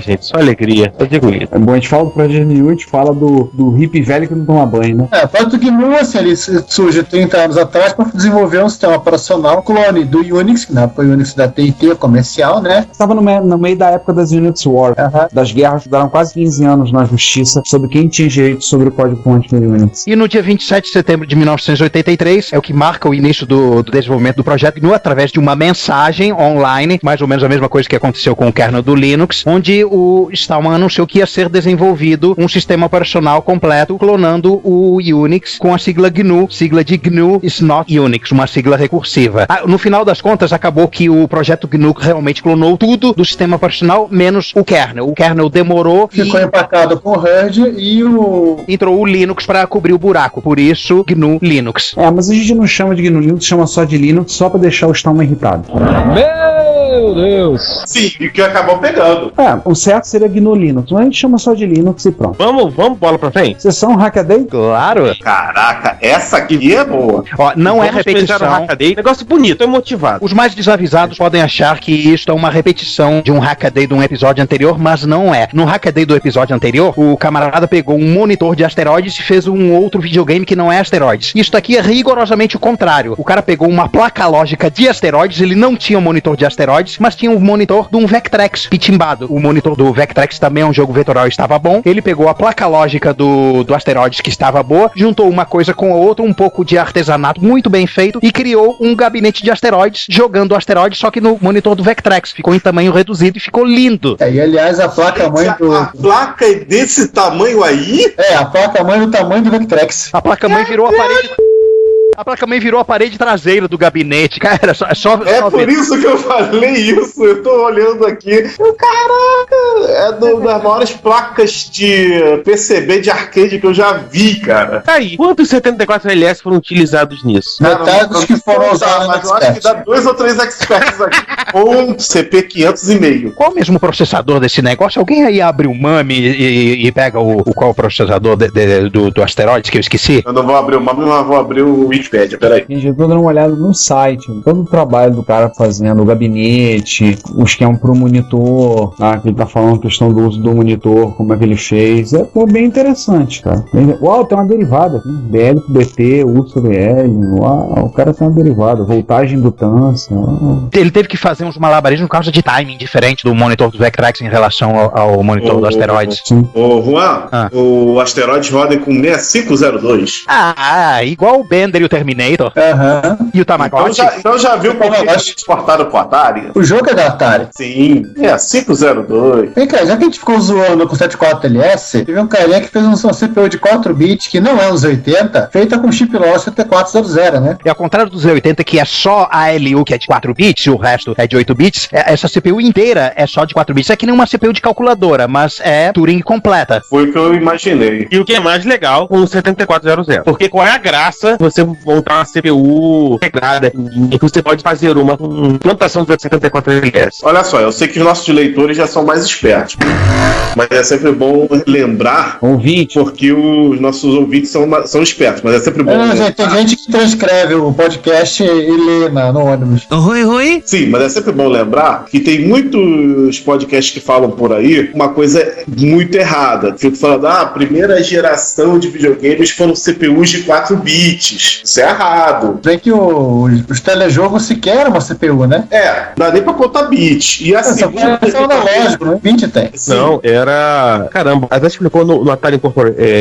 Gente, só alegria. Eu digo isso. É bom, a gente fala do Project New, a gente fala do hippie velho que não toma banho, né? O Project GNU, assim, ele surge 30 anos atrás para desenvolver um sistema operacional clone do Unix, que na época o Unix da TIT comercial, né? Estava no meio da época das Unix War, das guerras que duraram quase 15 anos na justiça sobre quem tinha direito sobre o código-fonte do Unix. E no dia 27 de setembro de 1983 é o que marca o início do desenvolvimento do Project GNU através de uma mensagem online, mais ou menos a mesma coisa que aconteceu com o kernel do Linux, onde o Stallman anunciou que ia ser desenvolvido um sistema operacional completo clonando o Unix com a sigla GNU, sigla de GNU is not Unix, uma sigla recursiva. No final das contas, acabou que o projeto GNU realmente clonou tudo do sistema operacional, menos o kernel. O kernel demorou. Ficou empacado com o herd e entrou o Linux para cobrir o buraco, por isso GNU Linux. Mas a gente não chama de GNU Linux, chama só de Linux, só para deixar o Stallman irritado. Meu Deus! Sim, e que acabou pegando. O certo seria GNU Linux, mas a gente chama só de Linux e pronto. Vamos bola pra frente? Sessão Hackaday? Claro! Caraca, essa aqui é boa. Não é repetição. Hackaday, negócio bonito, é motivado. Os mais desavisados podem achar que isso é uma repetição de um Hackaday de um episódio anterior, mas não é. No Hackaday do episódio anterior, o camarada pegou um monitor de asteroides e fez um outro videogame que não é asteroides. Isso aqui é rigorosamente o contrário. O cara pegou uma placa lógica de asteroides, ele não tinha um monitor de asteroides, mas tinha um monitor de um Vectrex pitimbado. O monitor do Vectrex também é um jogo vetorial, estava bom. Ele pegou a placa lógica do asteroides, que estava boa, juntou uma coisa com a outra, um pouco de artesanato muito bem feito, e criou um gabinete de asteroides, jogando asteroides, só que no monitor do Vectrex. Ficou em tamanho reduzido e ficou lindo. E aliás, a placa-mãe do... A placa é desse tamanho aí? A placa-mãe do tamanho do Vectrex. A placa-mãe virou a parede... A placa-mãe virou a parede traseira do gabinete. Cara, só por isso que eu falei isso. Eu tô olhando aqui. Caraca! É das maiores placas de PCB de arcade que eu já vi, cara. Aí, quantos 74 LS foram utilizados nisso? Metade dos que foram usados, mas eu acho que dá 2 ou 3 experts aqui. Ou um CP 500,5. Qual mesmo o processador desse negócio? Alguém aí abre o MAME e pega qual o processador do asteroides que eu esqueci? Eu não vou abrir o MAME, mas vou abrir o Wikipedia, peraí. Gente, eu tô dando uma olhada no site, todo o trabalho do cara fazendo, o gabinete, o esquema pro monitor, que ele tá falando a questão do uso do monitor, como é que ele fez. Bem interessante, cara. Uau, tem uma derivada aqui. BL pro BT, U sobre L. Uau, o cara tem uma derivada. Voltagem, indutância. Ele teve que fazer uns malabarismos por causa de timing diferente do monitor do Vectrex em relação ao monitor do asteroides. Ô, Juan, o asteroide roda com 6502. Igual o Bender e o Terminator. E o Tamagotchi. Então já viu como é exportado pro Atari? O jogo é da Atari? Sim, 502. Vem cá, já que a gente ficou zoando com 74LS, teve um carinha que fez uma CPU de 4 bits, que não é uns 80, feita com chip Lost T400, né? E ao contrário do Z80, que é só a ALU, que é de 4 bits, e o resto é de 8 bits, essa CPU inteira é só de 4 bits. É que nem uma CPU de calculadora, mas é Turing completa. Foi o que eu imaginei. E o que é mais legal com o 7400. Porque qual é a graça você montar uma CPU integrada que você pode fazer uma implantação do 74LS? Olha só, eu sei que os nossos leitores já são mais espertos, mas é sempre bom lembrar, porque os nossos ouvintes são espertos, mas é sempre bom gente, tem gente que transcreve o podcast e lê no ônibus. Oi? Sim, mas é sempre bom lembrar que tem muitos podcasts que falam por aí uma coisa muito errada. Fico falando, a primeira geração de videogames foram CPUs de 4 bits. Isso é errado. Vê que os telejogos sequer eram uma CPU, né? Dá nem pra contar bit. E assim, é analógico, né? 20 tem. Não, era... Caramba, até explicou no Atari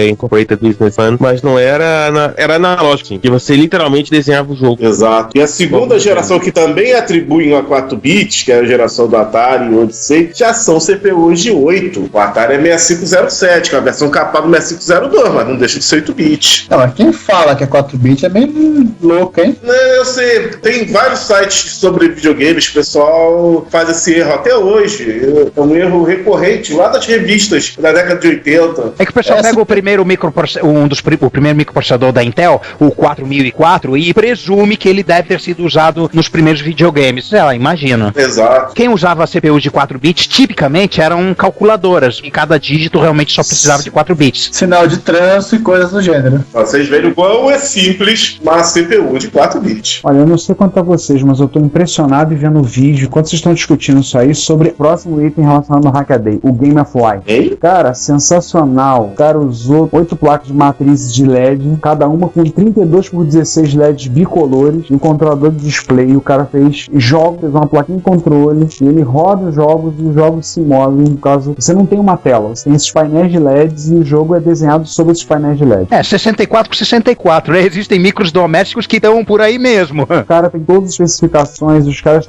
Incorporated Business Fund, mas não era... Era analógico, sim, que você literalmente desenhava o jogo. Exato. E a segunda geração, que também atribuem a 4 bits, que é a geração do Atari e Odyssey, já são CPUs de 8. O Atari é 6507, que é a versão capada do 6502, mas não deixa de ser 8 bits. Não, mas quem fala que é 4 bits é meio bem louca, hein? Eu sei, tem vários sites sobre videogames, o pessoal faz esse erro até hoje. É um erro recorrente lá das revistas da década de 80. É que o pessoal pega o primeiro o primeiro microprocessador da Intel, o 4004, e presume que ele deve ter sido usado nos primeiros videogames. Sei lá, imagina. Exato. Quem usava CPU de 4 bits, tipicamente eram calculadoras, e cada dígito realmente só precisava de 4 bits. Sinal de trânsito e coisas do gênero. Vocês veem o quão é simples uma CPU de 4 bits. Olha, eu não sei quanto a vocês, mas eu tô impressionado e vendo o vídeo, enquanto vocês estão discutindo isso aí, sobre o próximo item relacionado ao Hackaday, o Game of Life. Ei? Cara, sensacional. O cara usou 8 placas de matrizes de LED, cada uma com 32x16 LEDs bicolores, e um controlador de display. O cara fez jogos, fez uma plaquinha de controle, e ele roda os jogos, e os jogos se movem, no caso, você não tem uma tela, você tem esses painéis de LEDs, e o jogo é desenhado sobre esses painéis de LED. 64 por 64, né? Existem micros domésticos que estão por aí mesmo. O cara tem todas as especificações, os caras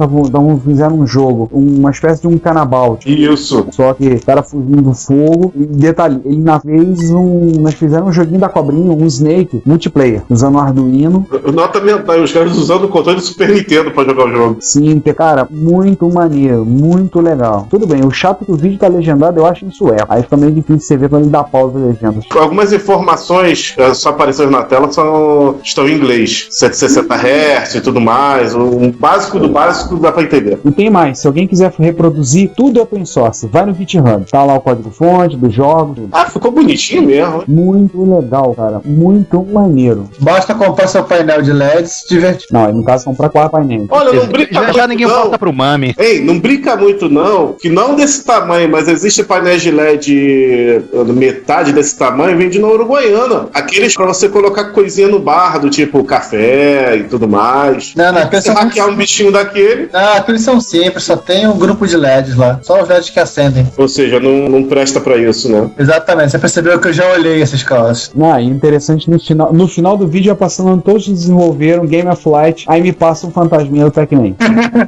fizeram um jogo, uma espécie de um Canabout. Isso. Só que o cara fugindo do fogo, e detalhe, nós fizemos um joguinho da cobrinha, um Snake, multiplayer, usando o Arduino. Nota mental, os caras usando o controle do Super Nintendo pra jogar o jogo. Sim, cara, muito maneiro, muito legal. Tudo bem, o chato é que o vídeo tá legendado, eu acho isso Aí fica meio difícil você ver quando ele dá pausa das legendas. Algumas informações só apareceram na tela estão em inglês. 160 Hz e tudo mais. O básico do básico dá pra entender. E tem mais, se alguém quiser reproduzir, tudo é open source. Vai no GitHub, tá lá o código-fonte dos jogos. Tudo. Ah, ficou bonitinho mesmo. Muito legal, cara. Muito maneiro. Basta comprar seu painel de LED e se divertir. Não, aí no caso comprar 4 painéis. Olha, não brinca muito já ninguém volta pro Mami. Ei, não brinca muito não, que não desse tamanho, mas existe painéis de LED metade desse tamanho, vende na Uruguaiana. Aqueles pra você colocar coisinha no bar, do tipo café e tudo mais. Não, você hackear um bichinho daquele. Não, aqueles são simples, só tem um grupo de LEDs lá. Só os LEDs que acendem. Ou seja, não presta pra isso, né? Exatamente, você percebeu que eu já olhei esses caras. E interessante, no final do vídeo, passando todos desenvolveram Game of Light, aí me passa um fantasminha do Pac-Man.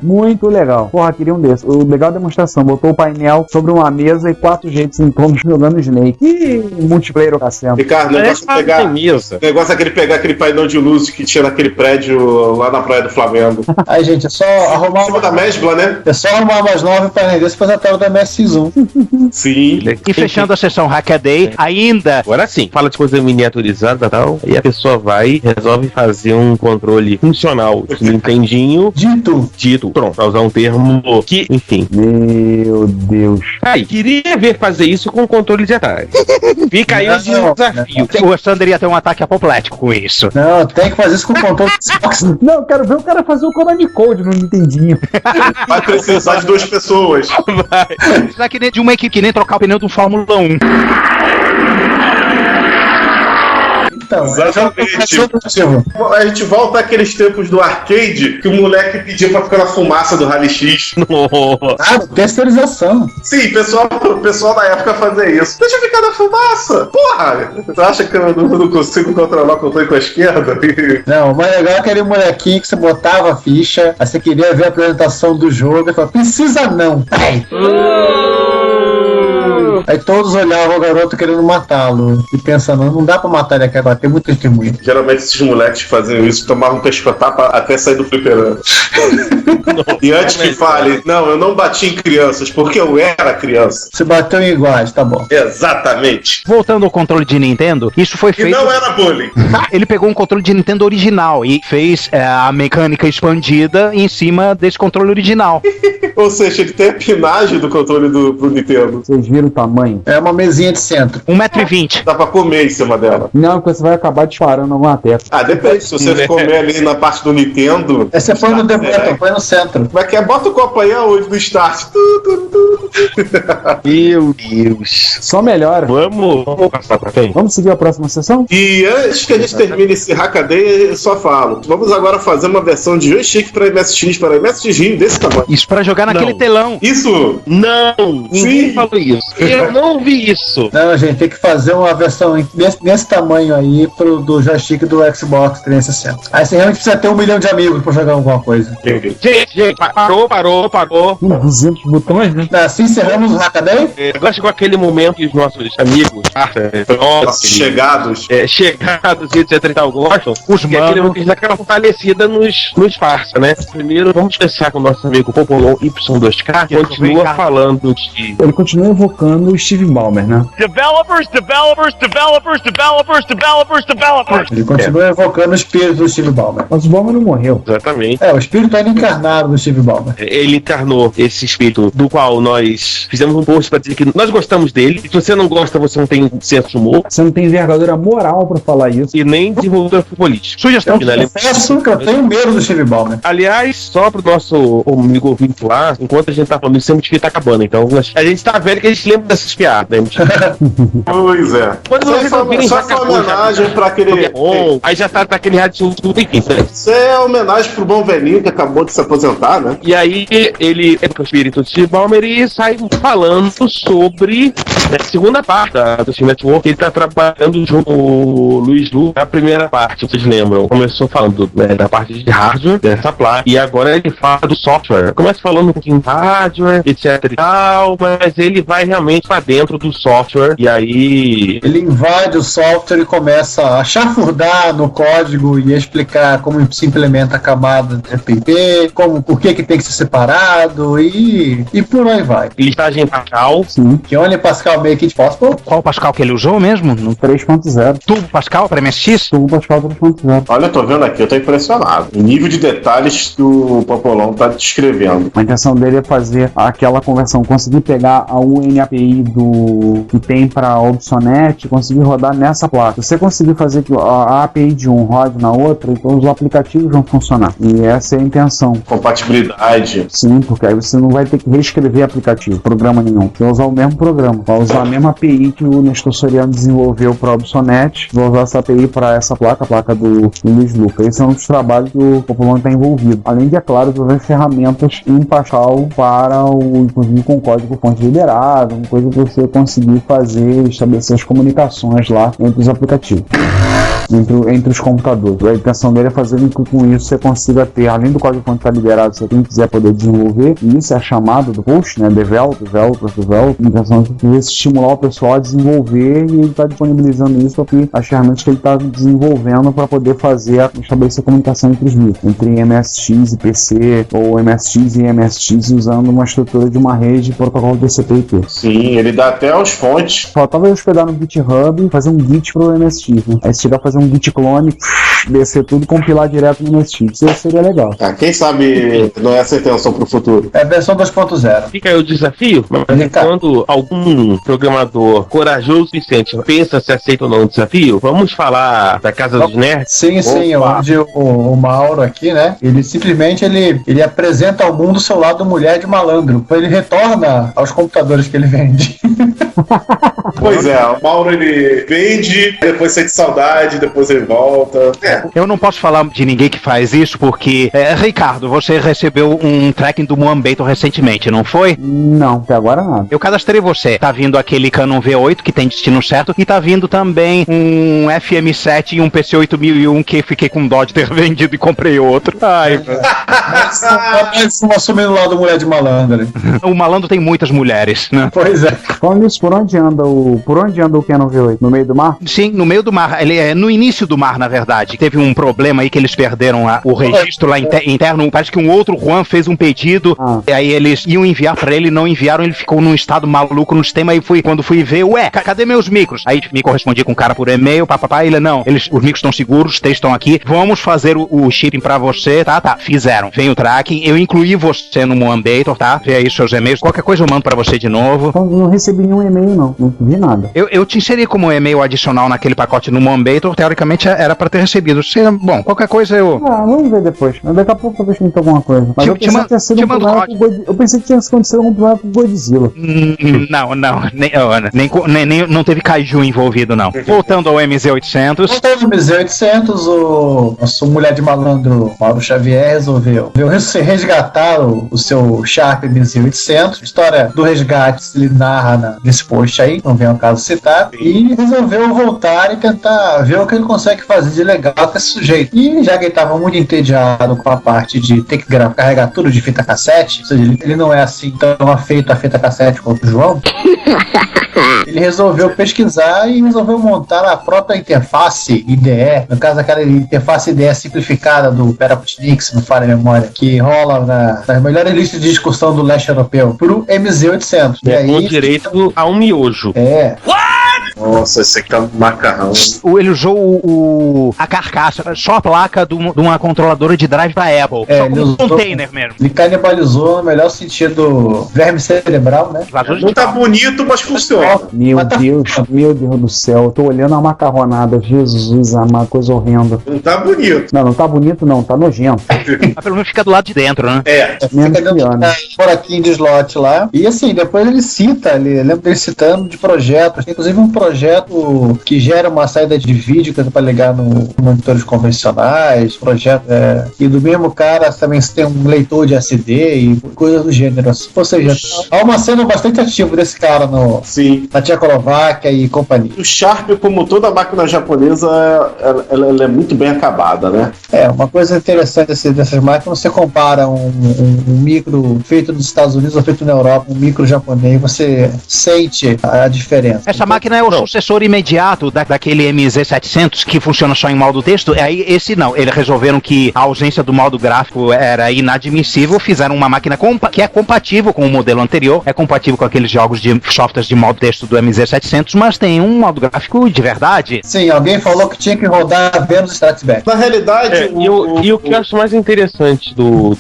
Muito legal. Porra, queria um desses. O legal da demonstração, botou o painel sobre uma mesa e 4 jeitos em torno jogando Snake. E multiplayer o cacete. Ricardo, o negócio é aquele pegar aquele painel de luz que tinha naquele prédio lá na Praia do Flamengo. Aí, gente, é só arrumar da Mesbla, né? É só arrumar mais 9 painéis desse pra tela da MS1. Sim. E fechando a sessão Hackaday, ainda... Agora sim, fala de coisa miniaturizada e tal, e a pessoa vai e resolve fazer um controle funcional do Nintendinho. Dito. Pronto, pra usar um termo que, enfim. Meu Deus. Aí, queria ver fazer isso com controle de Atari. Fica aí o desafio. O Sander ia ter um ataque apoplético com isso. Não, tem que fazer isso com controle de Xbox. Não, eu quero ver o cara fazer o Konami Code no Nintendinho. Vai precisar de 2 pessoas. Vai precisar de uma equipe que nem trocar o pneu do Fórmula 1. Então, exatamente. A gente volta àqueles tempos do arcade que o moleque pedia pra ficar na fumaça do Rally X. Terceirização. Sim, o pessoal da época fazia isso. Deixa eu ficar na fumaça. Porra! Tu acha que eu não consigo controlar o controle com a esquerda? Não, o mais legal é aquele molequinho que você botava a ficha, aí você queria ver a apresentação do jogo e falava, precisa não, pai. Aí todos olhavam o garoto querendo matá-lo e pensando, não dá pra matar ele aqui agora, tem muito testemunho. Geralmente esses moleques faziam isso, tomavam um pescotapa até sair do fliperama. E antes que fale, não, eu não bati em crianças, porque eu era criança. Você bateu em iguais, tá bom. Exatamente. Voltando ao controle de Nintendo, isso foi feito... E não era bullying. Ele pegou um controle de Nintendo original e fez a mecânica expandida em cima desse controle original. Ou seja, ele tem a pinagem do controle pro Nintendo. Vocês viram o tamanho? É uma mesinha de centro. 1,20 m. Dá pra comer em cima dela. Não, porque você vai acabar disparando alguma tecla. Ah, depende. Se você comer ali na parte do Nintendo... Aí você põe no debutton, põe no centro. Como é que é? Bota o copo aí aonde do start. Meu Deus. Só melhora. Vamos passar pra frente. Vamos seguir a próxima sessão? E antes que a gente termine esse Hackaday, eu só falo. Vamos agora fazer uma versão de joystick para MSX, para MSX desse tamanho. Isso para jogar jogar naquele telão. Isso! Não! Ninguém falou isso. Eu não vi isso. Não, gente, tem que fazer uma versão nesse tamanho aí do joystick do Xbox 360. Aí você realmente precisa ter 1 milhão de amigos pra jogar alguma coisa. Gente, parou. 200 botões, né? Assim encerramos o Hackaday? Agora chegou aquele momento que os nossos amigos, chegados, e etc e tal, gostam. Os manos. Aquele momento que dá aquela fortalecida nos farsa, né? Primeiro, vamos começar com o nosso amigo Popolon Y2K, que continua falando de... Ele continua evocando o Steve Ballmer, né? Developers. Ele continua evocando o espírito do Steve Ballmer. Mas o Ballmer não morreu. Exatamente. O espírito ainda encarnado do Steve Ballmer. Ele encarnou esse espírito do qual nós fizemos um post pra dizer que nós gostamos dele. Se você não gosta, você não tem senso de humor. Você não tem envergadura moral pra falar isso. E nem desenvolvedor político. Sugestão. Eu confesso que eu tenho medo do Steve Ballmer. Aliás, só pro nosso amigo ouvinte lá, enquanto a gente tá falando isso, sempre que tá acabando. Então, a gente tá velho que a gente lembra dessas piadas, né? Pois é. Quando vocês ouvirem, só foi homenagem pra aquele... Aí já tá aquele rádio tudo enfim, né? Isso é homenagem pro bom velhinho que acabou de se aposentar, né? E aí ele é o espírito de Steve Ballmer e sai falando sobre a segunda parte do Steam Network. Ele tá trabalhando junto com o Luiz Lu na primeira parte, vocês lembram? Começou falando da parte de hardware dessa placa e agora ele fala do software. Começa falando um pouquinho de hardware, etc e tal, mas ele vai realmente pra dentro do software e aí... Ele invade o software e começa a chafurdar no código e explicar como se implementa a camada de RPP, por que tem que ser separado e por aí vai. Listagem Pascal. Sim. Que only Pascal Make It Possible. Qual Pascal que ele usou mesmo? No 3.0. Turbo Pascal para MSX? Turbo Pascal 3.0. Olha, eu tô vendo aqui, eu tô impressionado. O nível de detalhes que o Popolon tá descrevendo. A intenção dele é fazer aquela conversão, conseguir pegar a UNAPI que tem para Obsonet, conseguir rodar nessa placa. Se você conseguir fazer que a API de um rode na outra, então os aplicativos vão funcionar. E essa é a intenção. Compatibilidade. Sim, porque aí você não vai ter que reescrever aplicativo, programa nenhum. Você vai usar o mesmo programa, vai usar a mesma API que o Nestor Soriano desenvolveu para Obsonet, vai usar essa API para essa placa, a placa do Luiz Luca. Esse é um dos trabalhos que o Popolon está envolvido. Além de, é claro, desenvolver ferramentas em Pascal para inclusive com código fonte liberado, uma coisa que você conseguir fazer, estabelecer as comunicações lá entre os aplicativos. Entre os computadores. A intenção dele é fazer com que com isso você consiga ter, além do código fonte estar liberado, se quem quiser poder desenvolver, e isso é a chamada do post, né? Develop. A intenção é estimular o pessoal a desenvolver e ele está disponibilizando isso aqui, as ferramentas que ele está desenvolvendo para poder estabelecer a comunicação entre os micros, entre MSX e PC, ou MSX e MSX, usando uma estrutura de uma rede de protocolo TCP/IP. Sim, ele dá até os fontes. Faltava eu hospedar no GitHub e fazer um Git pro MSX, né? Aí se chegar a fazer um Git clone, descer tudo e compilar direto no MSX. Isso seria legal. Quem sabe não é essa a intenção pro futuro. É a versão 2.0. Fica aí o desafio, mas quando algum programador corajoso o suficiente pensa se aceita ou não o desafio, vamos falar da Casa dos Nerds? Sim, onde o Mauro aqui, né, ele simplesmente ele apresenta ao mundo o seu lado mulher de malandro. Ele retorna aos computadores que ele vende. Pois é, o Mauro ele vende, depois sente saudade, depois ele volta. Eu não posso falar de ninguém que faz isso porque, Ricardo, você recebeu um tracking do Moambeito recentemente, não foi? Não, até agora nada. Eu cadastrei você. Tá vindo aquele Canon V8 que tem destino certo e tá vindo também um FM7 e um PC8001 que fiquei com dó de ter vendido e comprei outro. Ai, Mas não assumindo o lado mulher de malandro. O malandro tem muitas mulheres, né? Pois é. Falando isso, por onde anda o Canon V8? No meio do mar? Sim, no meio do mar. Ele é no início do mar, na verdade. Teve um problema aí que eles perderam o registro lá interno. Parece que um outro Juan fez um pedido, e aí eles iam enviar pra ele, não enviaram, ele ficou num estado maluco no sistema, e quando fui ver, cadê meus micros? Aí me correspondi com o cara por e-mail, ele, não, os micros estão seguros, estão aqui, vamos fazer o shipping pra você, tá, fizeram. Vem o tracking, eu incluí você no Moambeito, tá? Vê aí seus e-mails, qualquer coisa eu mando pra você de novo. Então, não recebi nenhum e-mail, não vi nada. Eu te inseri como e-mail adicional naquele pacote no Mombator, teoricamente era pra ter recebido. Bom, qualquer coisa eu... Vamos ver depois. Daqui a pouco talvez tenha alguma coisa. Mas eu pensei que tinha sido eu pensei que tinha acontecido algum problema com o Godzilla. Não, não teve Kaiju envolvido, não. Voltando ao MZ-800. Voltando ao MZ-800, o nosso mulher de malandro Mauro Xavier resolveu resgatar o seu Sharp MZ-800. A história do resgate ele narra nesse post aí, não vem ao caso citar. E resolveu voltar e tentar ver o que ele consegue fazer de legal com esse sujeito. E já que ele estava muito entediado com a parte de ter que carregar tudo de fita cassete, ou seja, ele não é assim tão afeito a fita cassete quanto o João, ele resolveu pesquisar e resolveu montar a própria interface IDE, no caso aquela interface IDE simplificada do Peraputnik, se não falha a memória, que rola nas melhores listas de discussão do leste europeu, pro MZ-800. E aí, com direito a um miojo. Nossa, esse aqui tá um macarrão. Ele usou a carcaça, só a placa de uma controladora de drive pra Apple. Só como um container mesmo. Ele canibalizou no melhor sentido verme cerebral, né? Não tá bonito, mas funciona. Meu Deus do céu. Eu tô olhando a macarronada. Jesus, uma coisa horrenda. Não tá bonito. Não tá bonito não, tá nojento. Mas pelo menos fica do lado de dentro, né? Fica dentro de buraquinho de slot lá. E assim, depois ele cita, lembra dele citando de projetos. Inclusive um projeto que gera uma saída de vídeo que é para ligar no monitores convencionais, e do mesmo cara também tem um leitor de SD e coisas do gênero assim. Ou seja, há uma cena bastante ativa desse cara na Tchecoslováquia e companhia. O Sharp, como toda máquina japonesa, ela é muito bem acabada, né? Uma coisa interessante dessas máquinas, você compara um micro feito nos Estados Unidos ou feito na Europa, um micro japonês, você sente a diferença. Essa máquina é o sucessor imediato daquele MZ-700 que funciona só em modo texto. Aí esse não, eles resolveram que a ausência do modo gráfico era inadmissível, fizeram uma máquina que é compatível com o modelo anterior, é compatível com aqueles jogos de softwares de modo texto do MZ-700, mas tem um modo gráfico de verdade. Sim, alguém falou que tinha que rodar Venus Strikes Back. Na realidade, e o que eu acho mais interessante do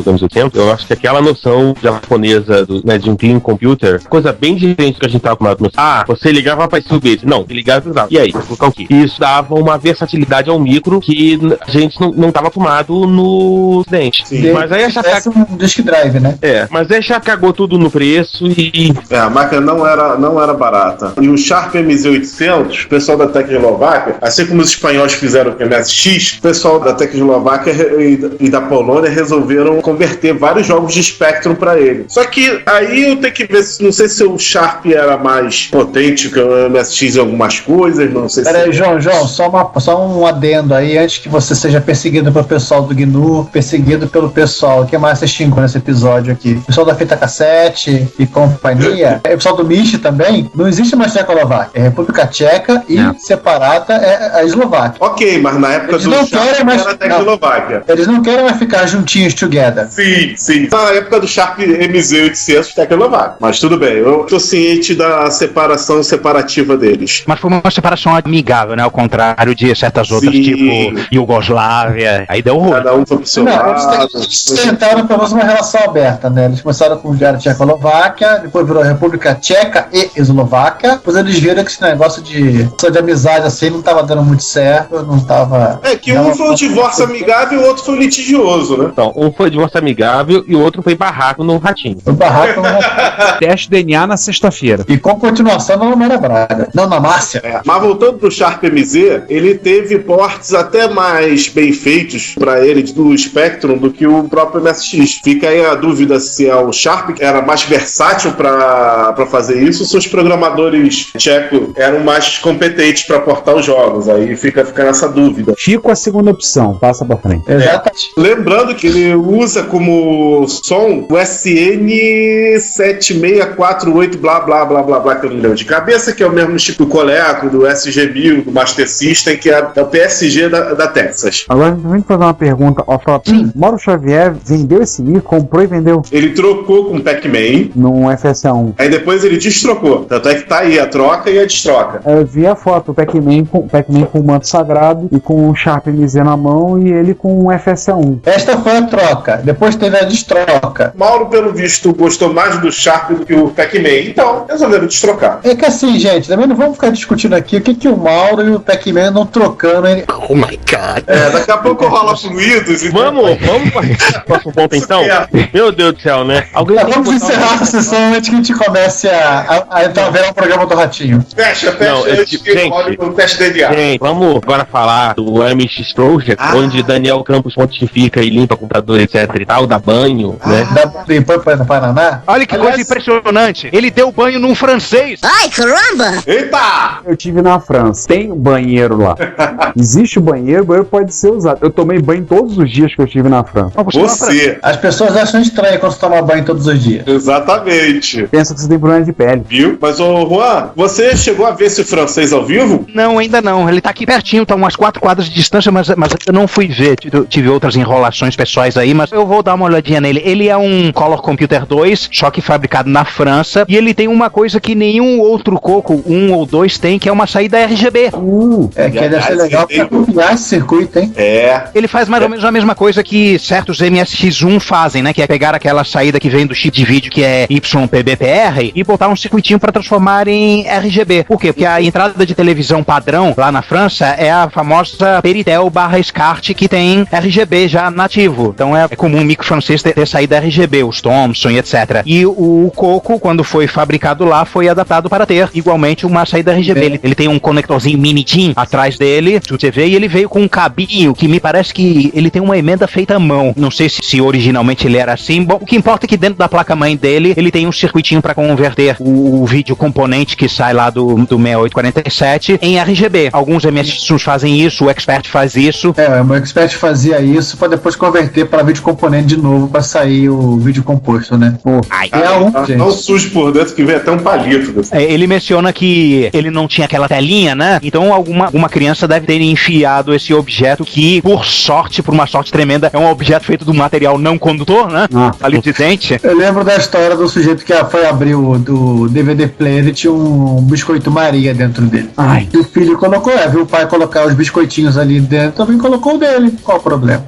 MZ-800, eu acho que aquela noção japonesa de um clean computer, coisa bem diferente do que a gente estava acostumado. Você ligava para esse base. Não, ele ligava para e aí, vou colocar o quê? Isso dava uma versatilidade ao micro que a gente não estava acostumado no Ocidente. Mas aí um disk drive, né? Mas aí já cagou tudo no preço e... a máquina não era barata. E o Sharp MZ-800, o pessoal da Tecnoslováquia, assim como os espanhóis fizeram com o MSX, o pessoal da Tecnoslováquia e da Polônia resolveram converter vários jogos de Spectrum para ele. Só que aí eu tenho que ver, não sei se o Sharp era mais potente que o MSX em algumas coisas, não sei. Peraí, João, só um adendo aí, antes que você seja perseguido pelo pessoal do GNU, perseguido pelo pessoal, o que mais você xingou nesse episódio aqui? O pessoal da fita cassete e companhia, o pessoal do MIST também, não existe mais Tchecoslováquia, é República Tcheca e separada é a Eslováquia. Ok, mas na época do Sharp era a Tecnoslováquia. Eles não querem mais ficar juntinhos together. Sim. Na época do Sharp MZ-800 Tecnoslováquia. Mas tudo bem, eu tô ciente da separação separativa deles. Mas foi uma separação amigável, né? Ao contrário de certas outras, tipo Iugoslávia. Aí deu ruim. Cada um foi pro seu lado. Eles tentaram pelo menos uma relação aberta, né? Eles começaram com a Tchecoslováquia, depois virou a República Tcheca e Eslováquia. Depois eles viram que esse negócio de amizade assim não tava dando muito certo, não tava... um foi um divórcio amigável e o outro foi litigioso, né? Então, um foi divórcio amigável e o outro foi barraco no ratinho. Teste DNA na sexta-feira. E com continuação na Maria Braga. Não, na Márcia. Mas voltando pro Sharp MZ, ele teve ports até mais bem feitos pra ele do Spectrum do que o próprio MSX. Fica aí a dúvida se é o Sharp que era mais versátil pra fazer isso, ou se os programadores tchecos eram mais competentes pra portar os jogos. Aí fica nessa dúvida. Fico a segunda opção, passa pra frente. Exatamente. Lembrando que ele usa como som o SN7648 blá blá blá blá blá, que eu não lembro de cabeça, que é o mesmo tipo do Coleco, do SG-1000, do Master System, que é o PSG da Texas. Agora, deixa eu fazer uma pergunta. Sim, Mauro Xavier vendeu esse micro, comprou e vendeu? Ele trocou com o Pac-Man. Num FSA1. Aí depois ele destrocou. Tanto é que tá aí a troca e a destroca. Eu vi a foto, o Pac-Man com o manto sagrado e com o Sharp MZ na mão e ele com um FSA1. Esta foi a troca. Depois teve a destroca. Mauro, pelo visto, gostou mais do Sharp do que o Pac-Man. Então, resolveram destrocar. É que assim, gente, também não vamos ficar discutindo aqui o que o Mauro e o Pac-Man andam trocando. Oh my God. Daqui a pouco rola fluidos e... Vamos para o próximo ponto, então? Meu Deus do céu, né? Alguém vamos encerrar a sessão antes que a gente comece a entrar ver o programa do Ratinho. Fecha, antes que role o teste DNA. Gente, vamos agora falar do MX Project, onde Daniel Campos pontifica e limpa computador, etc e tal, dá banho, né? Depois para no Paraná. Olha que coisa impressionante. Ele deu banho num francês. Ai, caramba! Eita! Eu tive na França. Tem um banheiro lá. Existe o banheiro pode ser usado. Eu tomei banho todos os dias que eu estive na França. Você. As pessoas acham estranho quando você toma banho todos os dias. Exatamente. Pensa que você tem problema de pele. Viu? Mas, ô Juan, você chegou a ver esse francês ao vivo? Não, ainda não. Ele tá aqui pertinho, tá umas 4 quadras de distância, mas eu não fui ver. Tive outras enrolações pessoais aí, mas eu vou dar uma olhadinha nele. Ele é um Color Computer 2, só que fabricado na França, e ele tem uma coisa que nenhum outro Coco 1 ou 2 tem, que é uma saída RGB. Que deve ser legal pra copiar esse circuito, hein? Ele faz mais ou menos a mesma coisa que certos MSX1 fazem, né? Que é pegar aquela saída que vem do chip de vídeo, que é YPBPR, e botar um circuitinho para transformar em RGB. Por quê? Porque a entrada de televisão padrão lá na França é a famosa Peritel/SCART, que tem RGB já nativo. Então é comum o micro francês ter saída RGB, os Thomson e etc. E o Coco, quando foi fabricado lá, foi adaptado para ter igualmente uma saída RGB. Ele tem um conectorzinho mini DIN atrás dele, você vê, e ele veio com um cabinho que me parece que ele tem uma emenda feita à mão. Não sei se originalmente ele era assim. Bom, o que importa é que dentro da placa-mãe dele, ele tem um circuitinho para converter o vídeo componente que sai lá do 6847 em RGB. Alguns MSX fazem isso, o Expert faz isso. O meu Expert fazia isso para depois converter para vídeo componente de novo para sair o vídeo composto, né? Não sujo por dentro que vem até um palito. Ele menciona que ele não tinha aquela telinha, né? Então alguma criança deve ter enfiado esse objeto que, por uma sorte tremenda, é um objeto feito de um material não condutor, né? Palidizente. Eu lembro da história do sujeito que foi abrir do DVD player e tinha um biscoito Maria dentro dele. E o filho colocou, viu o pai colocar os biscoitinhos ali dentro, também colocou o dele. Qual o problema?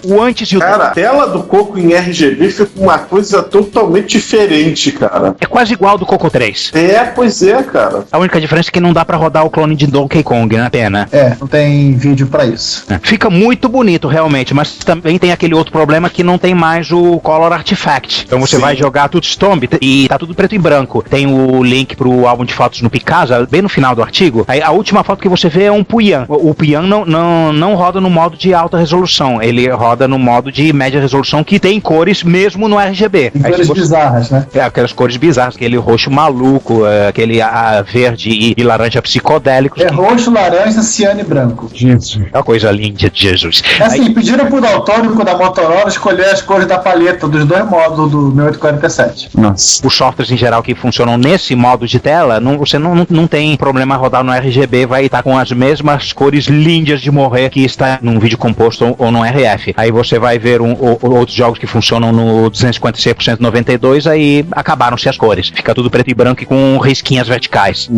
O antes e o... Cara, a tela do Coco em RGB fica uma coisa totalmente diferente, cara. É quase igual do Coco 3. Pois é, cara. A única diferença é que não dá pra rodar o clone de Donkey Kong, né, pena? Não tem vídeo pra isso. Fica muito bonito, realmente, mas também tem aquele outro problema que não tem mais o Color Artifact. Então você vai jogar tudo Storm e tá tudo preto e branco. Tem o link pro álbum de fotos no Picasa, bem no final do artigo. Aí a última foto que você vê é um Puyan. O Puyan não roda no modo de alta resolução, ele roda no modo de média resolução, que tem cores mesmo no RGB. Cores bizarras, né? Aquelas cores bizarras, aquele roxo maluco, aquele verde e laranja psicodélicos. Roxo, laranja, ciano e branco. Jesus. É uma coisa linda de Jesus. Assim, pediram pro daltônico da Motorola escolher as cores da paleta dos dois módulos do 6847. Nossa. Os softwares em geral que funcionam nesse modo de tela, você não tem problema rodar no RGB, vai estar com as mesmas cores lindas de morrer que está num vídeo composto ou no RF. Aí você vai ver outros jogos que funcionam no 256% 92, aí acabaram-se as cores. Fica tudo preto e branco e com risquinhas verticais.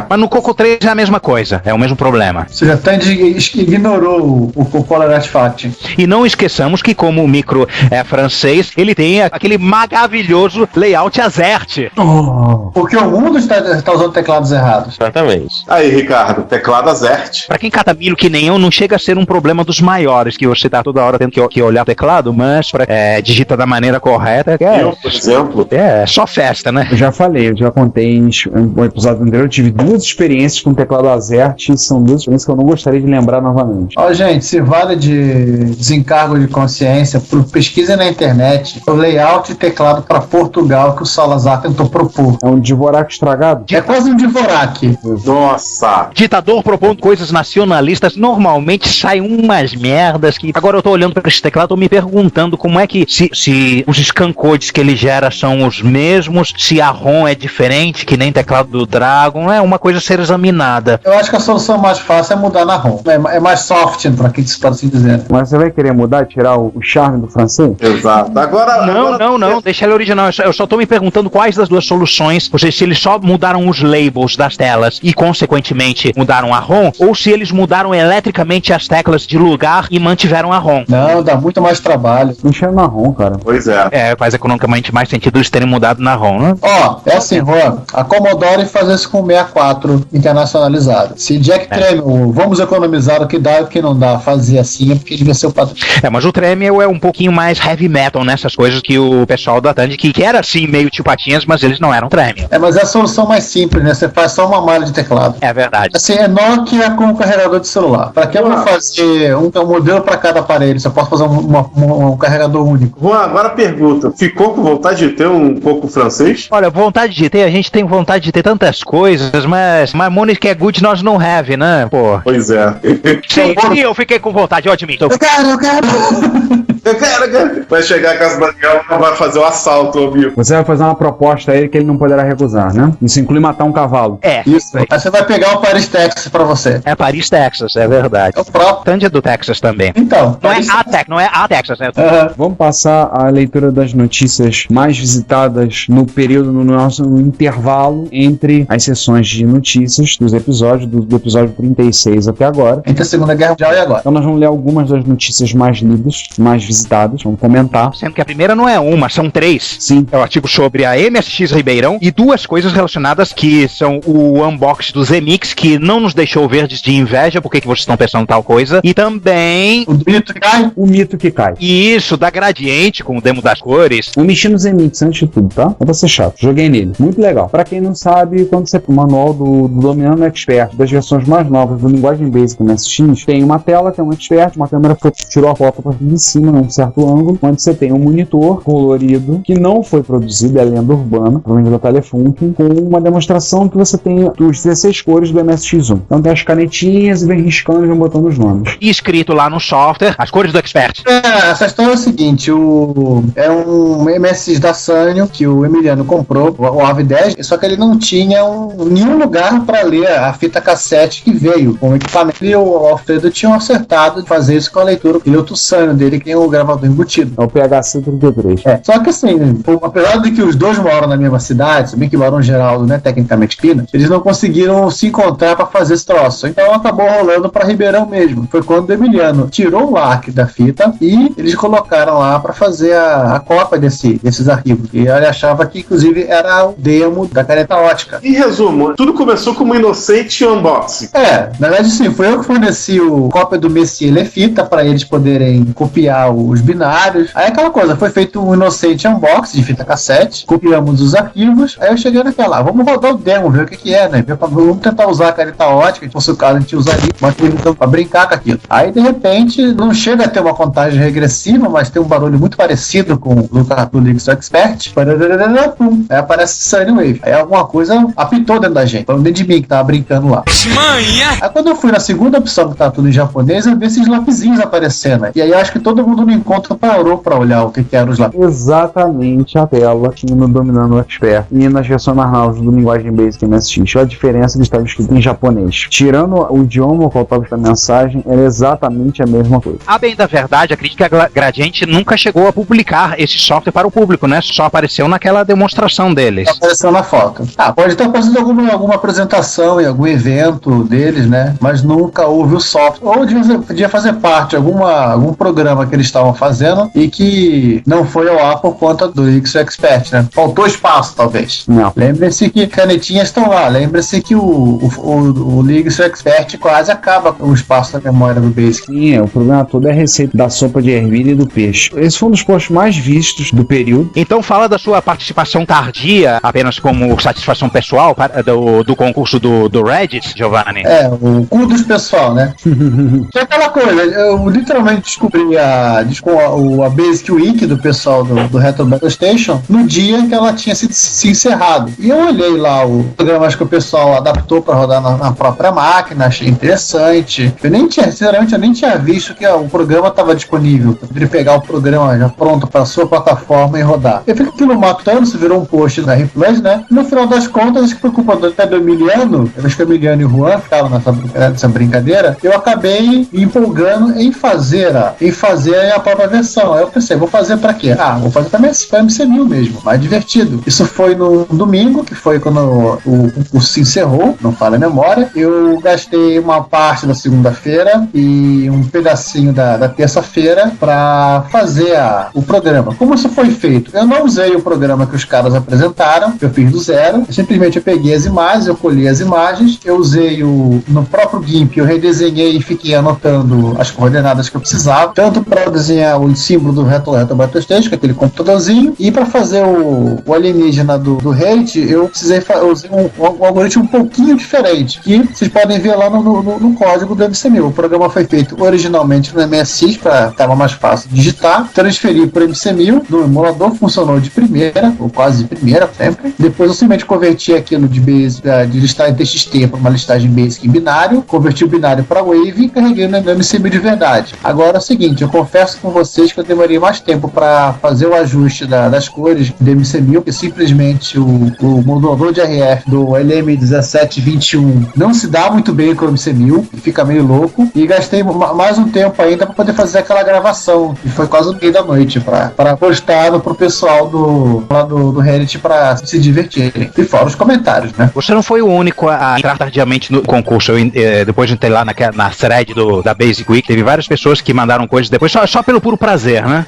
Mas no Coco 3 é a mesma coisa, é o mesmo problema. Você já ignorou o Color Artifact. E não esqueçamos que, como o micro é francês, ele tem aquele maravilhoso layout AZERTY. Porque o mundo está usando teclados errados. Exatamente. Aí, Ricardo, teclado AZERTY. Pra quem cata milho que nem eu, não chega a ser um problema dos maiores, que você tá toda hora tendo que olhar o teclado, mas digita da maneira correta. Eu, por exemplo. É só festa, né? Eu já falei, eu já contei em um episódio anterior, eu tive 2 experiências com teclado AZERTY, são 2 experiências que eu não gostaria de lembrar novamente. Gente, se vale de desencargo de consciência, pesquisa na internet o layout de teclado para Portugal que o Salazar tentou propor. É um Dvorak estragado? É quase um Dvorak. Nossa. Ditador propondo coisas nacionalistas, normalmente saem umas merdas que... Agora eu tô olhando para esse teclado, tô me perguntando como é que se os scan codes que ele gera são os mesmos, se a ROM é diferente, que nem teclado do Dragon, é uma coisa a ser examinada. Eu acho que a solução mais fácil é mudar na ROM. É mais soft, para assim dizer. Mas você vai querer mudar, tirar o charme do francês? Exato. Agora. Não, deixa ele original. Eu só tô me perguntando quais das duas soluções, ou seja, se eles só mudaram os labels das telas e, consequentemente, mudaram a ROM, ou se eles mudaram eletricamente as teclas de lugar e mantiveram a ROM. Não, dá muito mais trabalho. Mexendo na ROM, cara. Pois é. Faz economicamente mais sentido eles terem mudado na ROM, né? É assim, Juan, a Commodore faz isso com o 64 internacionalizado. Se Jack Tramiel, vamos economizar o que dá e o que não dá, fazia assim, é porque devia ser o padrão. Mas o Tramiel é um pouquinho mais heavy metal nessas coisas que o pessoal da Tandy, que era assim, meio tio Patinhas, mas eles não eram Tramiel. Mas é a solução mais simples, né? Você faz só uma malha de teclado. É verdade. Assim, é Nokia com carregador de celular. Pra que eu vou fazer um modelo pra cada aparelho? Você pode fazer um carregador único. Juan, agora pergunta, ficou com vontade de ter um pouco francês? Olha, vontade de ter, a gente tem vontade de ter tantas coisas, mas money que é good nós não have, né, pô? Pois é. Sim, eu fiquei com vontade, eu admito. Eu quero. Vai chegar a casa do Daniel e vai fazer o assalto, amigo. Você vai fazer uma proposta a ele que ele não poderá recusar, né? Isso inclui matar um cavalo. Isso. Aí você vai pegar o Paris, Texas pra você. É Paris, Texas, é verdade. É o próprio. Tandy é do Texas também. Então. Não é a Texas, né? Vamos passar a leitura das notícias mais visitadas no período, no nosso intervalo entre as sessões de notícias dos episódios, do episódio 36 até agora. Entre a Segunda Guerra Mundial e agora. Então nós vamos ler algumas das notícias mais lidas, mais visitadas, vamos comentar. Sendo que a primeira não é uma, são 3. Sim. É o artigo sobre a MSX Ribeirão e 2 coisas relacionadas que são o unboxing do Zemix, que não nos deixou verdes de inveja, porque que vocês estão pensando tal coisa, e também... O mito que cai? O mito que cai. Isso, da Gradiente, com o demo das cores. Eu mexi no Zemix antes de tudo, tá? Não vou ser chato. Joguei nele. Muito legal. Pra quem não sabe, quando você... O manual do Dominando Expert, das versões mais novas do Linguagem Basic MSX, tem uma tela, tem um Expert, uma câmera tirou a foto pra de cima, num certo ângulo, onde você tem um monitor colorido, que não foi produzido, é lenda urbana, provavelmente da Telefunken, com uma demonstração que você tem os 16 cores do MSX1. Então tem as canetinhas e vem riscando e vem botando os nomes. E escrito lá no software, as cores do Expert. Essa história é o seguinte, é um MSX da Sanyo que o Emiliano comprou, o AV10, só que ele não tinha nenhum lugar para ler a fita cassete que veio com o equipamento. E o Alfredo tinha acertado de fazer isso com a leitura. Ele é outro Sanyo dele, que tem o gravador embutido. É o PHC-33. Só que assim, apesar de que os dois moram na mesma cidade, se bem que Barão Geraldo, né, tecnicamente Pinas, eles não conseguiram se encontrar para fazer esse troço. Então acabou rolando para Ribeirão mesmo. Foi quando o Emiliano tirou o LAC da fita e eles colocaram lá para fazer a cópia desses arquivos. E ele achava que, inclusive, era o demo da caneta ótica. Em resumo, tudo começou como inocente unboxing. Na verdade, sim, foi eu que forneci a cópia do Messier Lefita para eles poderem copiar os binários. Aí aquela coisa, foi feito um inocente unboxing de fita cassete, copiamos os arquivos, aí eu cheguei naquela, vamos rodar o demo, ver o que é, né? Vamos tentar usar a caneta ótica, se fosse o caso a gente usaria, mas então pra brincar com aquilo. Aí de repente, não chega a ter uma contagem regressiva, mas tem um barulho muito parecido com o cartão do Linux Expert. Aí aparece Sunny Wave. Aí alguma coisa apitou dentro da gente, dentro de mim que tava brincando lá. Aí quando eu fui na segunda opção, que tá tudo em japonês, eu vi esses lapisinhos aparecendo. E aí eu acho que todo mundo no encontro parou pra olhar o que eram os lápis. Exatamente a tela que no Dominando o Expert e nas versões mais novas do Linguagem Basic MSX. A diferença que estava escrito em japonês. Tirando o idioma ao qual estava a mensagem, era exatamente a mesma coisa. A bem da verdade, acredito que a Gradiente nunca chegou a publicar esse software para o público, né? Só apareceu naquela demonstração deles. Só apareceu na foto. Pode estar fazendo alguma apresentação em algum evento deles, né? Mas nunca houve o software. Ou podia fazer parte de algum programa que eles estavam fazendo e que não foi ao ar por conta do Linux Expert, né? Faltou espaço, talvez. Não. Lembre-se que canetinhas estão lá. Lembre-se que o Linux Expert quase acaba com o espaço da memória do Basic. Sim, o problema todo é a receita da sopa de ervilha e do peixe. Esse foi um dos posts mais vistos do período. Então fala da sua participação tardia, apenas como satisfação pessoal do concurso do Reddit, Giovanni. O cu dos pessoal, né? É aquela coisa, eu literalmente descobri atividades com a Basic Week do pessoal do Retro Battle Station no dia em que ela tinha se encerrado. E eu olhei lá o programa que o pessoal adaptou para rodar na própria máquina, achei interessante. Sinceramente, eu nem tinha visto que o programa estava disponível. Eu poderia pegar o programa já pronto para sua plataforma e rodar. Eu fico aquilo matando, se virou um post da Replay, né? E no final das contas, acho que foi culpa até do Emiliano, acho que o Emiliano e o Juan ficaram nessa brincadeira, eu acabei me empolgando em fazer a própria versão. Aí eu pensei, vou fazer pra quê? Vou fazer pra MC1000 mesmo, mais divertido. Isso foi no domingo, que foi quando o curso se encerrou, não falha a memória. Eu gastei uma parte da segunda-feira e um pedacinho da terça-feira pra fazer o programa. Como isso foi feito? Eu não usei o programa que os caras apresentaram, eu fiz do zero. Simplesmente eu peguei as imagens, eu colhi as imagens, eu usei no próprio GIMP, eu redesenhei e fiquei anotando as coordenadas que eu precisava, tanto para desenhar o símbolo do Retro Battle Station, que é aquele computadorzinho, e para fazer o alienígena do Hate, eu usei um algoritmo um pouquinho diferente, que vocês podem ver lá no código do MC1000. O programa foi feito originalmente no MSX, para estar mais fácil de digitar, transferi para o MC1000, no emulador, funcionou de primeira, ou quase de primeira sempre. Depois eu simplesmente converti aquilo de listagem TXT para uma listagem Basic em binário, converti o binário para Wave e carreguei no MC1000 de verdade. Agora é o seguinte, eu confesso com vocês que eu demorei mais tempo para fazer o ajuste das cores do MC1000, porque simplesmente o modulador de RF do LM1721 não se dá muito bem com o MC1000, fica meio louco, e gastei mais um tempo ainda para poder fazer aquela gravação, que foi quase no meio da noite, para postar pro pessoal do Reddit para se divertirem. E fora os comentários, né? Você não foi o único a entrar tardiamente no concurso. Depois de entrar lá na thread da Basic Week, teve várias pessoas que mandaram coisas depois só pelo puro prazer, né?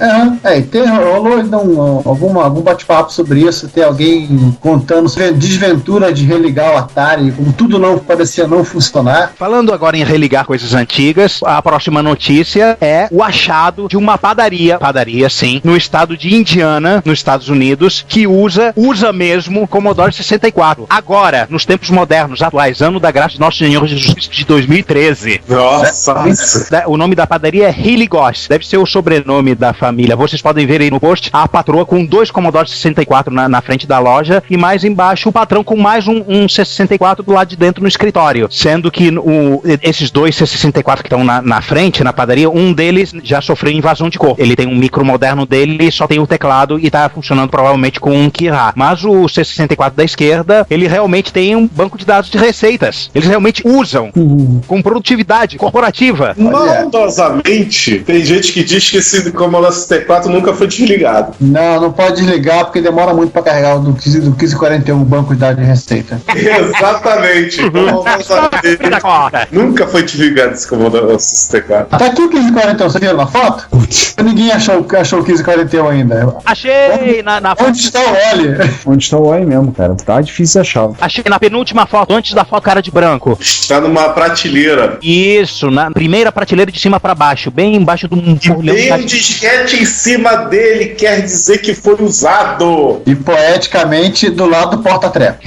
Rolou algum bate-papo sobre isso, ter alguém contando sobre a desventura de religar o Atari, como tudo não parecia não funcionar. Falando agora em religar coisas antigas, a próxima notícia é o achado de uma padaria sim, no estado de Indiana, nos Estados Unidos, que usa mesmo Commodore 64. Agora, nos tempos modernos, atuais, ano da graça de Nosso Senhor Jesus de 2013. Nossa! O nome da padaria é Hilligos. Deve ser o sobrenome da família. Vocês podem ver aí no post a patroa com 2 Commodore 64 na frente da loja e mais embaixo o patrão com mais um C64 do lado de dentro no escritório. Sendo que esses 2 C64 que estão na frente, na padaria, um deles já sofreu invasão de cor. Ele tem um micro moderno dele, só tem o teclado e tá funcionando provavelmente com um Kira. Mas o C64 da esquerda, ele realmente tem um banco de dados de receitas. Eles realmente usam com produtividade corporativa. Maldosamente, tem gente que diz que esse Commodore 64 nunca foi desligado. Não pode desligar porque demora muito para carregar do 1541 banco de dados de receita. Exatamente. Nunca foi desligado esse Commodore 64. Tá aqui o 1541, você viu na foto? Ninguém achou o 1541 ainda. Achei na foto. Onde está o Oli? Onde está o Oli mesmo, cara? Tá difícil achar. Achei na penúltima foto, antes da foto cara de branco. Está numa prateleira. Isso, na primeira prateleira de cima pra baixo, bem embaixo de um... Tem um disquete em cima dele, quer dizer que foi usado. E poeticamente do lado do porta-treco.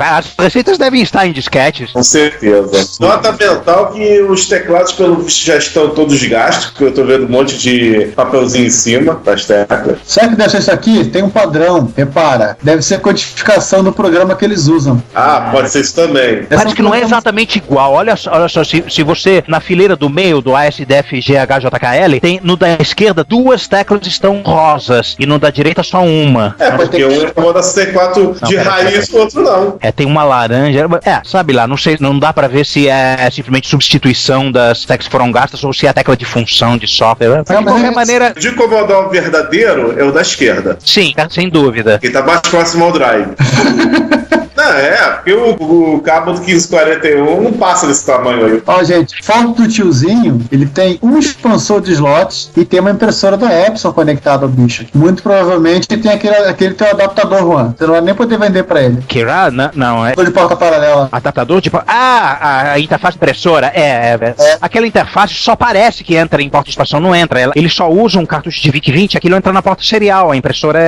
As receitas devem estar em disquetes. Com certeza. Nota mental que os teclados, pelo visto, já estão todos gastos, porque eu tô vendo um monte de papelzinho em cima das teclas. Sabe que deve ser isso aqui? Tem um padrão, repara. Deve ser a codificação do programa que eles usam. Pode ser isso também. Parece que não é exatamente igual. Olha só, se você, na fileira do meio do ASDFGHJKL, tem no da esquerda 2 teclas estão rosas e no da direita só uma. Porque um é o Commodore 64 de raiz e o outro não. Tem uma laranja. Sabe lá, não sei, não dá pra ver se é simplesmente substituição das teclas que foram gastas ou se é a tecla de função de software. De qualquer maneira... De Commodore verdadeiro é o da esquerda. Sim, sem dúvida. Que tá mais próximo ao drive. Porque o cabo do 1541 não passa desse tamanho aí. Gente, foto do tiozinho, ele tem um expansor de slots e tem uma impressora da Epson conectada ao bicho. Muito provavelmente ele tem aquele teu adaptador, Juan. Você não vai nem poder vender pra ele. Kira? Não, é... de porta paralela. Adaptador de porta... a interface impressora. Aquela interface só parece que entra em porta de expansão, não entra. Ele só usa um cartucho de VIC-20, aquilo entra na porta serial. A impressora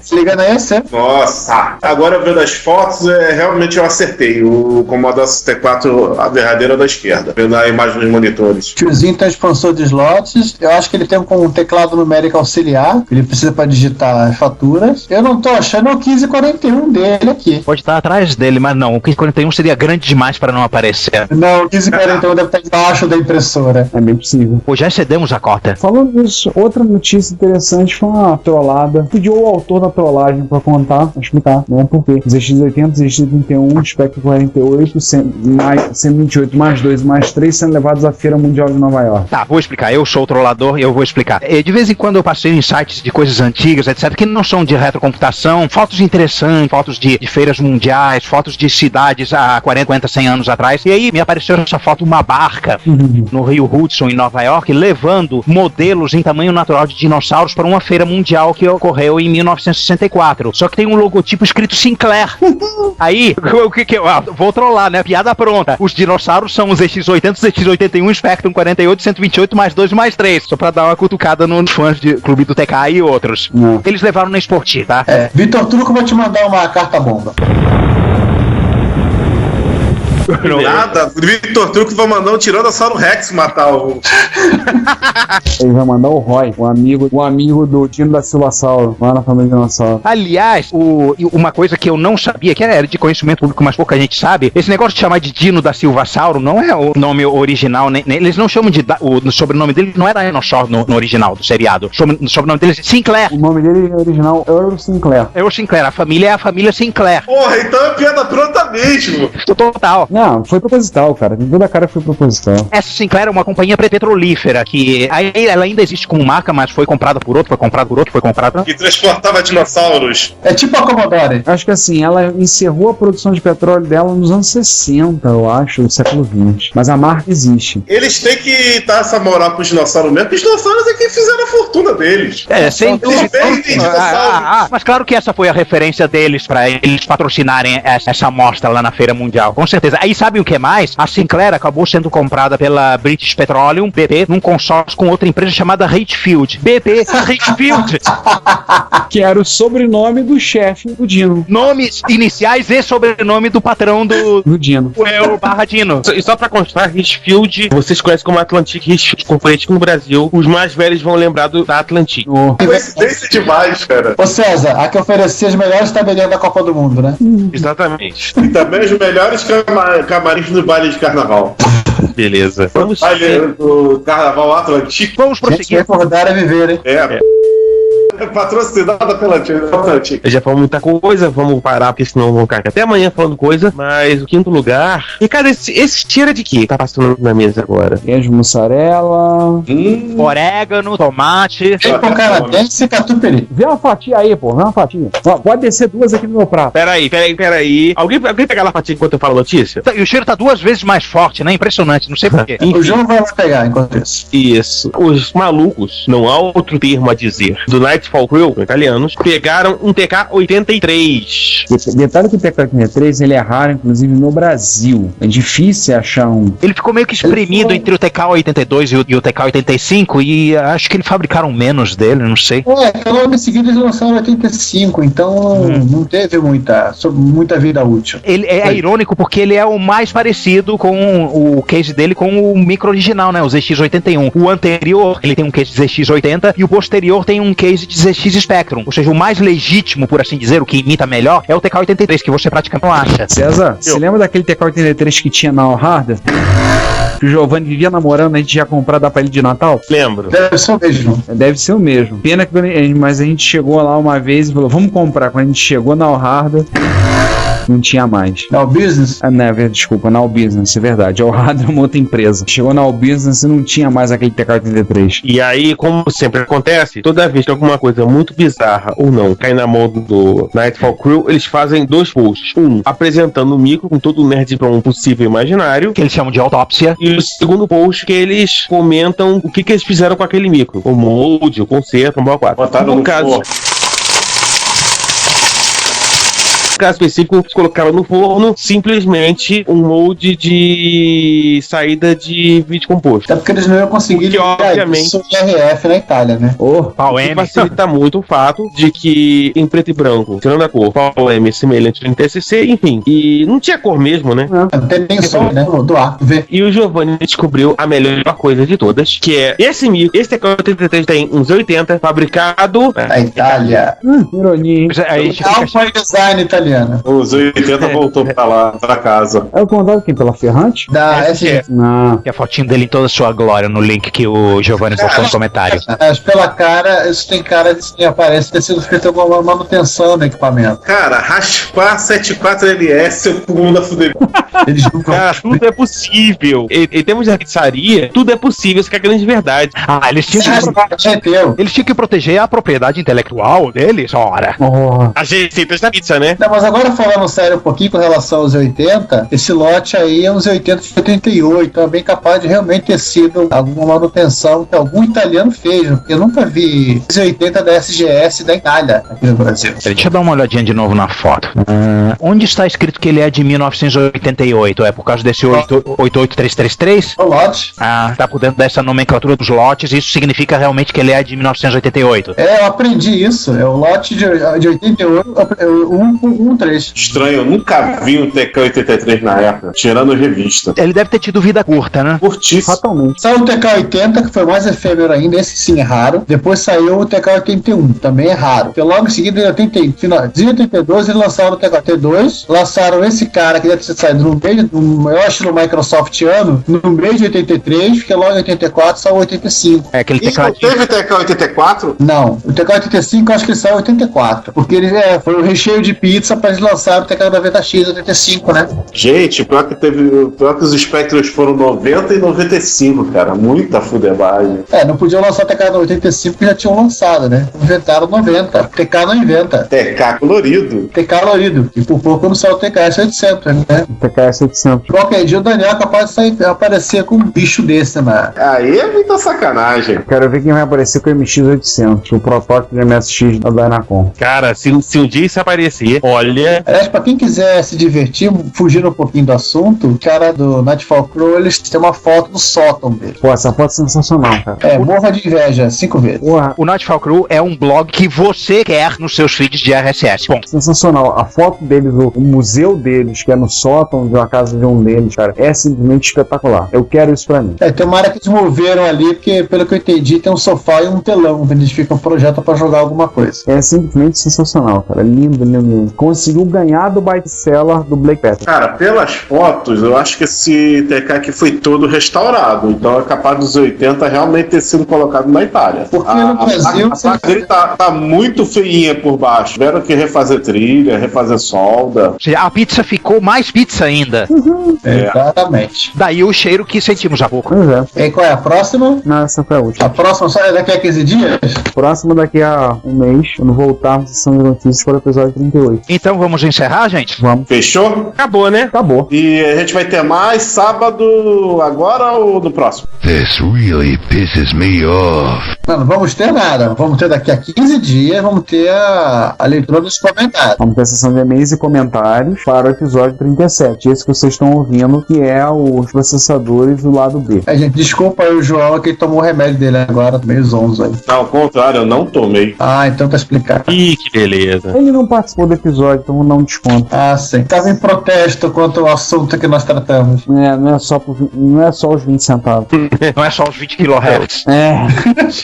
Se liga na EC. Nossa. Agora vendo as fotos, fotos, realmente eu acertei. O Commodore 64, a verdadeira da esquerda, vendo a imagem dos monitores. Tiozinho tem expansor de slots. Eu acho que ele tem um teclado numérico auxiliar. Ele precisa para digitar as faturas. Eu não tô achando o 1541 dele aqui. Pode estar atrás dele, mas não. O 1541 seria grande demais para não aparecer. Não, o 1541 deve estar embaixo da impressora. É bem possível. Pô, já excedemos a cota. Falando nisso, outra notícia interessante foi uma trollada. Pediu o autor da trollagem pra contar, pra explicar, né? Por quê? ZX80, ZX31, Spectrum 48, 128 mais 2 mais 3 sendo levados à Feira Mundial de Nova York. Tá, vou explicar. Eu sou o trollador e eu vou explicar. De vez em quando eu passei em sites de coisas antigas, etc., que não são de retrocomputação, fotos interessantes, fotos de feiras mundiais, fotos de cidades há 40, 50, 100 anos atrás. E aí me apareceu essa foto de uma barca no Rio Hudson, em Nova York, levando modelos em tamanho natural de dinossauros para uma feira mundial que ocorreu em 1964. Só que tem um logotipo escrito Sinclair. Aí, o que eu vou trollar, né? Piada pronta. Os dinossauros são os ZX80, ZX81, Spectrum 48, 128 mais 2 mais 3. Só pra dar uma cutucada nos fãs de Clube do TK e outros. Eles levaram na Sporti, tá? Vitor Truco vai te mandar uma carta bomba. Nada, o Vitor Truco vai mandar um Tiranossauro Rex matar o... Ele vai mandar o Roy, o amigo do Dino da Silva Sauro, lá na família Dinossauro. Aliás, uma coisa que eu não sabia, que era de conhecimento público, mas pouca gente sabe, esse negócio de chamar de Dino da Silva Sauro não é o nome original, nem eles não chamam de... O sobrenome dele não era Dinosaur no original do seriado. O sobrenome dele é Sinclair. O nome dele original é Earl Sinclair. Earl Sinclair, a família é a família Sinclair. Porra, então é piada pronta mesmo. Total. Não, foi proposital, cara. Tem toda a cara que foi proposital. Essa Sinclair é uma companhia petrolífera que ela ainda existe como marca, mas foi comprada por outro, foi comprada. Que transportava dinossauros. É tipo a Commodore. Acho que assim, ela encerrou a produção de petróleo dela nos anos 60, eu acho, do século XX. Mas a marca existe. Eles têm que dar essa moral pros dinossauros mesmo, porque os dinossauros é que fizeram a fortuna deles. Sem dúvida. Mas claro que essa foi a referência deles pra eles patrocinarem essa amostra lá na Feira Mundial, com certeza. Aí sabe o que mais? A Sinclair acabou sendo comprada pela British Petroleum, BP, num consórcio com outra empresa chamada Richfield. BP Richfield. Que era o sobrenome do chefe do Dino. Nomes iniciais e sobrenome do patrão do Dino. O barra Dino. E só pra constar, Richfield, vocês conhecem como Atlantic Richfield, concorrente no Brasil. Os mais velhos vão lembrar da Atlantic. Coincidência demais, cara. Ô César, a que oferecia as melhores tabelinhas da Copa do Mundo, né? Exatamente. E também os melhores camarins do baile de carnaval. Beleza. Vamos do carnaval Atlântico. Vamos prosseguir. Recordar é viver, hein? Patrocinada pela Atlântico. Já falamos muita coisa, vamos parar, porque senão vão ficar até amanhã falando coisa. Mas o quinto lugar. E cara, esse cheiro de quê? Tá passando na mesa agora. Queijo, mussarela, orégano, tomate. Bacon canadense e catupiry. Vê uma fatia aí, pô. Vê uma fatia. Pode descer duas aqui no meu prato. Peraí. Alguém pegar a fatia enquanto eu falo a notícia? E o cheiro tá 2 vezes mais forte, né? Impressionante, não sei porquê. O João vai lá pegar enquanto isso. Isso. Os malucos, não há outro termo a dizer, do Nightfall Crew, italianos, pegaram um TK-83. Detalhe que o TK-83 ele é raro, inclusive no Brasil. É difícil achar um. Ele ficou meio que espremido entre o TK-82 e o TK-85 e acho que eles fabricaram menos dele, não sei. Logo em seguida eles lançaram 85, então não teve muita vida útil. Ele é irônico porque ele é o mais parecido com o case dele com o micro original, né? O ZX81. O anterior, ele tem um case de ZX80 e o posterior tem um case de ZX Spectrum. Ou seja, o mais legítimo, por assim dizer, o que imita melhor, é o TK-83, que você praticamente não acha. César, você lembra daquele TK-83 que tinha na Allharder? Que o Giovanni vivia namorando, a gente ia comprar da pra ele de Natal? Lembro. Deve ser o mesmo. Deve ser o mesmo. Pena que mas a gente chegou lá uma vez e falou, vamos comprar. Quando a gente chegou na Allharder, não tinha mais. Na All Business? Desculpa, na All Business, é verdade. A Allharder é uma outra empresa. Chegou na All Business e não tinha mais aquele TK-83. E aí, como sempre acontece, toda vez que alguma coisa muito bizarra ou não cai na mão do Nightfall Crew, eles fazem 2 posts. Um, apresentando o micro com todo o nerd para um possível imaginário, que eles chamam de autópsia. E o segundo post que eles comentam o que eles fizeram com aquele micro. O molde, o conserto, o boa 4. Botaram no caso. caso específico, eles colocaram no forno simplesmente um molde de saída de vídeo composto. É porque eles não iam conseguir obviamente isso RF na Itália, né? Que facilita muito o fato de que em preto e branco, tirando a cor, Pau M semelhante ao TCC, enfim. E não tinha cor mesmo, né? Não tem nem som, né? Do ar. E o Giovanni descobriu a melhor coisa de todas, que é esse micro. Esse TK-83 tem uns 80, fabricado na Itália. Ironia. Aí foi design italiano. Os 80 voltou pra lá, pra casa. É o comandado quem? Pela Ferrante? Da SG. Não. Que é a fotinho dele em toda a sua glória no link que o Giovanni postou no comentário. Mas pela cara, isso tem cara de sim, parece ter sido feito alguma manutenção no equipamento. Cara, raspar 74LS, eu pulo da fuder. Cara, tudo é possível. Em termos de pizzaria, tudo é possível, isso que é a grande verdade. Eles tinham que proteger a propriedade intelectual deles, ora. As receitas da pizza, né? Não, mas agora falando sério um pouquinho com relação aos 80, esse lote aí é uns 80 de 88, então é bem capaz de realmente ter sido alguma manutenção que algum italiano fez, porque eu nunca vi esse 80 da SGS da Itália aqui no Brasil. Deixa eu dar uma olhadinha de novo na foto. Onde está escrito que ele é de 1988? É por causa desse 88333? O lote. Tá por dentro dessa nomenclatura dos lotes, isso significa realmente que ele é de 1988. Eu aprendi isso, é o lote de 88, 113. Estranho, eu nunca vi um TK-83 na época, tirando revista. Ele deve ter tido vida curta, né? Curtíssimo. Fatalmente. Saiu o TK-80, que foi mais efêmero ainda, esse sim é raro. Depois saiu o TK-81, também é raro. Porque logo em seguida, em 82, eles lançaram o TK-82, lançaram esse cara que deve ter saído no meio, eu acho no Microsoftiano, no meio de 83, porque logo em 84 saiu o 85. É aquele tecladinho. Não teve TK-84? Não, o TK-85 eu acho que ele saiu em 84, porque ele foi o recheio de pizza para eles lançarem o TK-90X 85, né? Gente, pior que os espectros foram 90 e 95, cara, muita fudebagem. Não podiam lançar o TK-85 porque já tinham lançado, né? Inventaram 90. TK não inventa. TK colorido. TK colorido. E por pouco não saiu o TK-800, né? TK-800. Qualquer dia o Daniel é capaz de aparecer com um bicho desse, né? Aí é muita sacanagem. Quero ver quem vai aparecer com o MX-800, o protótipo de MSX da Dynacon. Cara, se um dia isso aparecer, olha... Aliás, pra quem quiser se divertir, fugir um pouquinho do assunto, o cara do Nightfall Crew, eles têm uma foto do sótão dele. Pô, essa foto é sensacional, cara. Morra de inveja, 5 vezes. O Nightfall Crew é um blog que você quer nos seus feeds de RSS. Bom. Sensacional. A foto deles, o museu deles, que é no sótão de uma casa de um deles, cara, é simplesmente espetacular. Eu quero isso pra mim. Tem uma área que eles moveram ali, porque, pelo que eu entendi, tem um sofá e um telão, onde eles ficam projeto pra jogar alguma coisa. É simplesmente sensacional, cara. Lindo, lindo, lindo. Conseguiu ganhar do bite-seller do Blake Patrick. Cara, pelas fotos, eu acho que esse TK aqui foi todo restaurado. Então é capaz dos 80 realmente ter sido colocado na Itália. Porque no Brasil... A placa dele tá muito feinha por baixo. Tiveram que refazer trilha, refazer solda. Ou seja, a pizza ficou mais pizza ainda. Exatamente. Daí o cheiro que sentimos há pouco. Pois é. E qual é a próxima? Não, essa foi a última. A próxima só é daqui a 15 dias? Próxima daqui a um mês, quando voltarmos à sessão de notícias para o episódio 38. Então vamos encerrar, gente? Vamos. Fechou? Acabou, né? Acabou. E a gente vai ter mais sábado agora ou no próximo? This really pisses me off. Não vamos ter nada. Vamos ter daqui a 15 dias, vamos ter a leitura dos comentários. Vamos ter a sessão de e-mails e comentários para o episódio 37. Esse que vocês estão ouvindo, que é os processadores do lado B. Gente, desculpa aí o João, que ele tomou o remédio dele agora, meio zonzo aí. Ao contrário, eu não tomei. Então tá explicado. Ih, que beleza. Ele não participou do episódio, então vou dar um desconto. Sim. Tava em protesto quanto ao assunto que nós tratamos. Não é só os 20 centavos. Não é só os 20 kHz.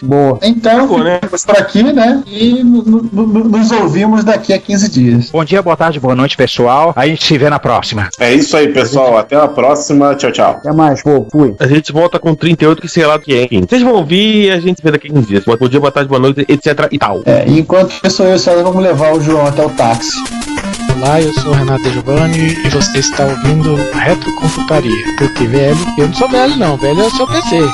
Boa. Então, ficamos por aqui, né? E nos ouvimos daqui a 15 dias. Bom dia, boa tarde, boa noite, pessoal. A gente se vê na próxima. É isso aí, pessoal. Até a próxima. Tchau, tchau. Até mais, pô. Fui. A gente volta com 38, que sei lá o que é. Enfim, vocês vão ouvir e a gente se vê daqui a 15 dias. Bom dia, boa tarde, boa noite, etc e tal. E enquanto isso, eu e o César vamos levar o João até o táxi. Olá, eu sou o Renato Giovanni e você está ouvindo Retrocomputaria. Porque velho, eu não sou velho não, velho é o seu PC.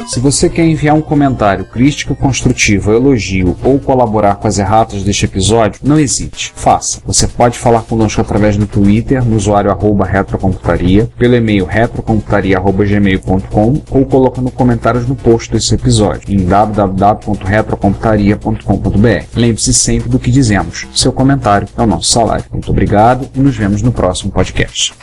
Se você quer enviar um comentário, crítica construtiva, elogio ou colaborar com as erratas deste episódio, não hesite, faça. Você pode falar conosco através do Twitter, no usuário @retrocomputaria, pelo e-mail retrocomputaria@gmail.com ou colocando comentários no post desse episódio em www.retrocomputaria.com.br. Lembre-se sempre do que dizemos. Seu comentário é o nosso salário. Muito obrigado e nos vemos no próximo podcast.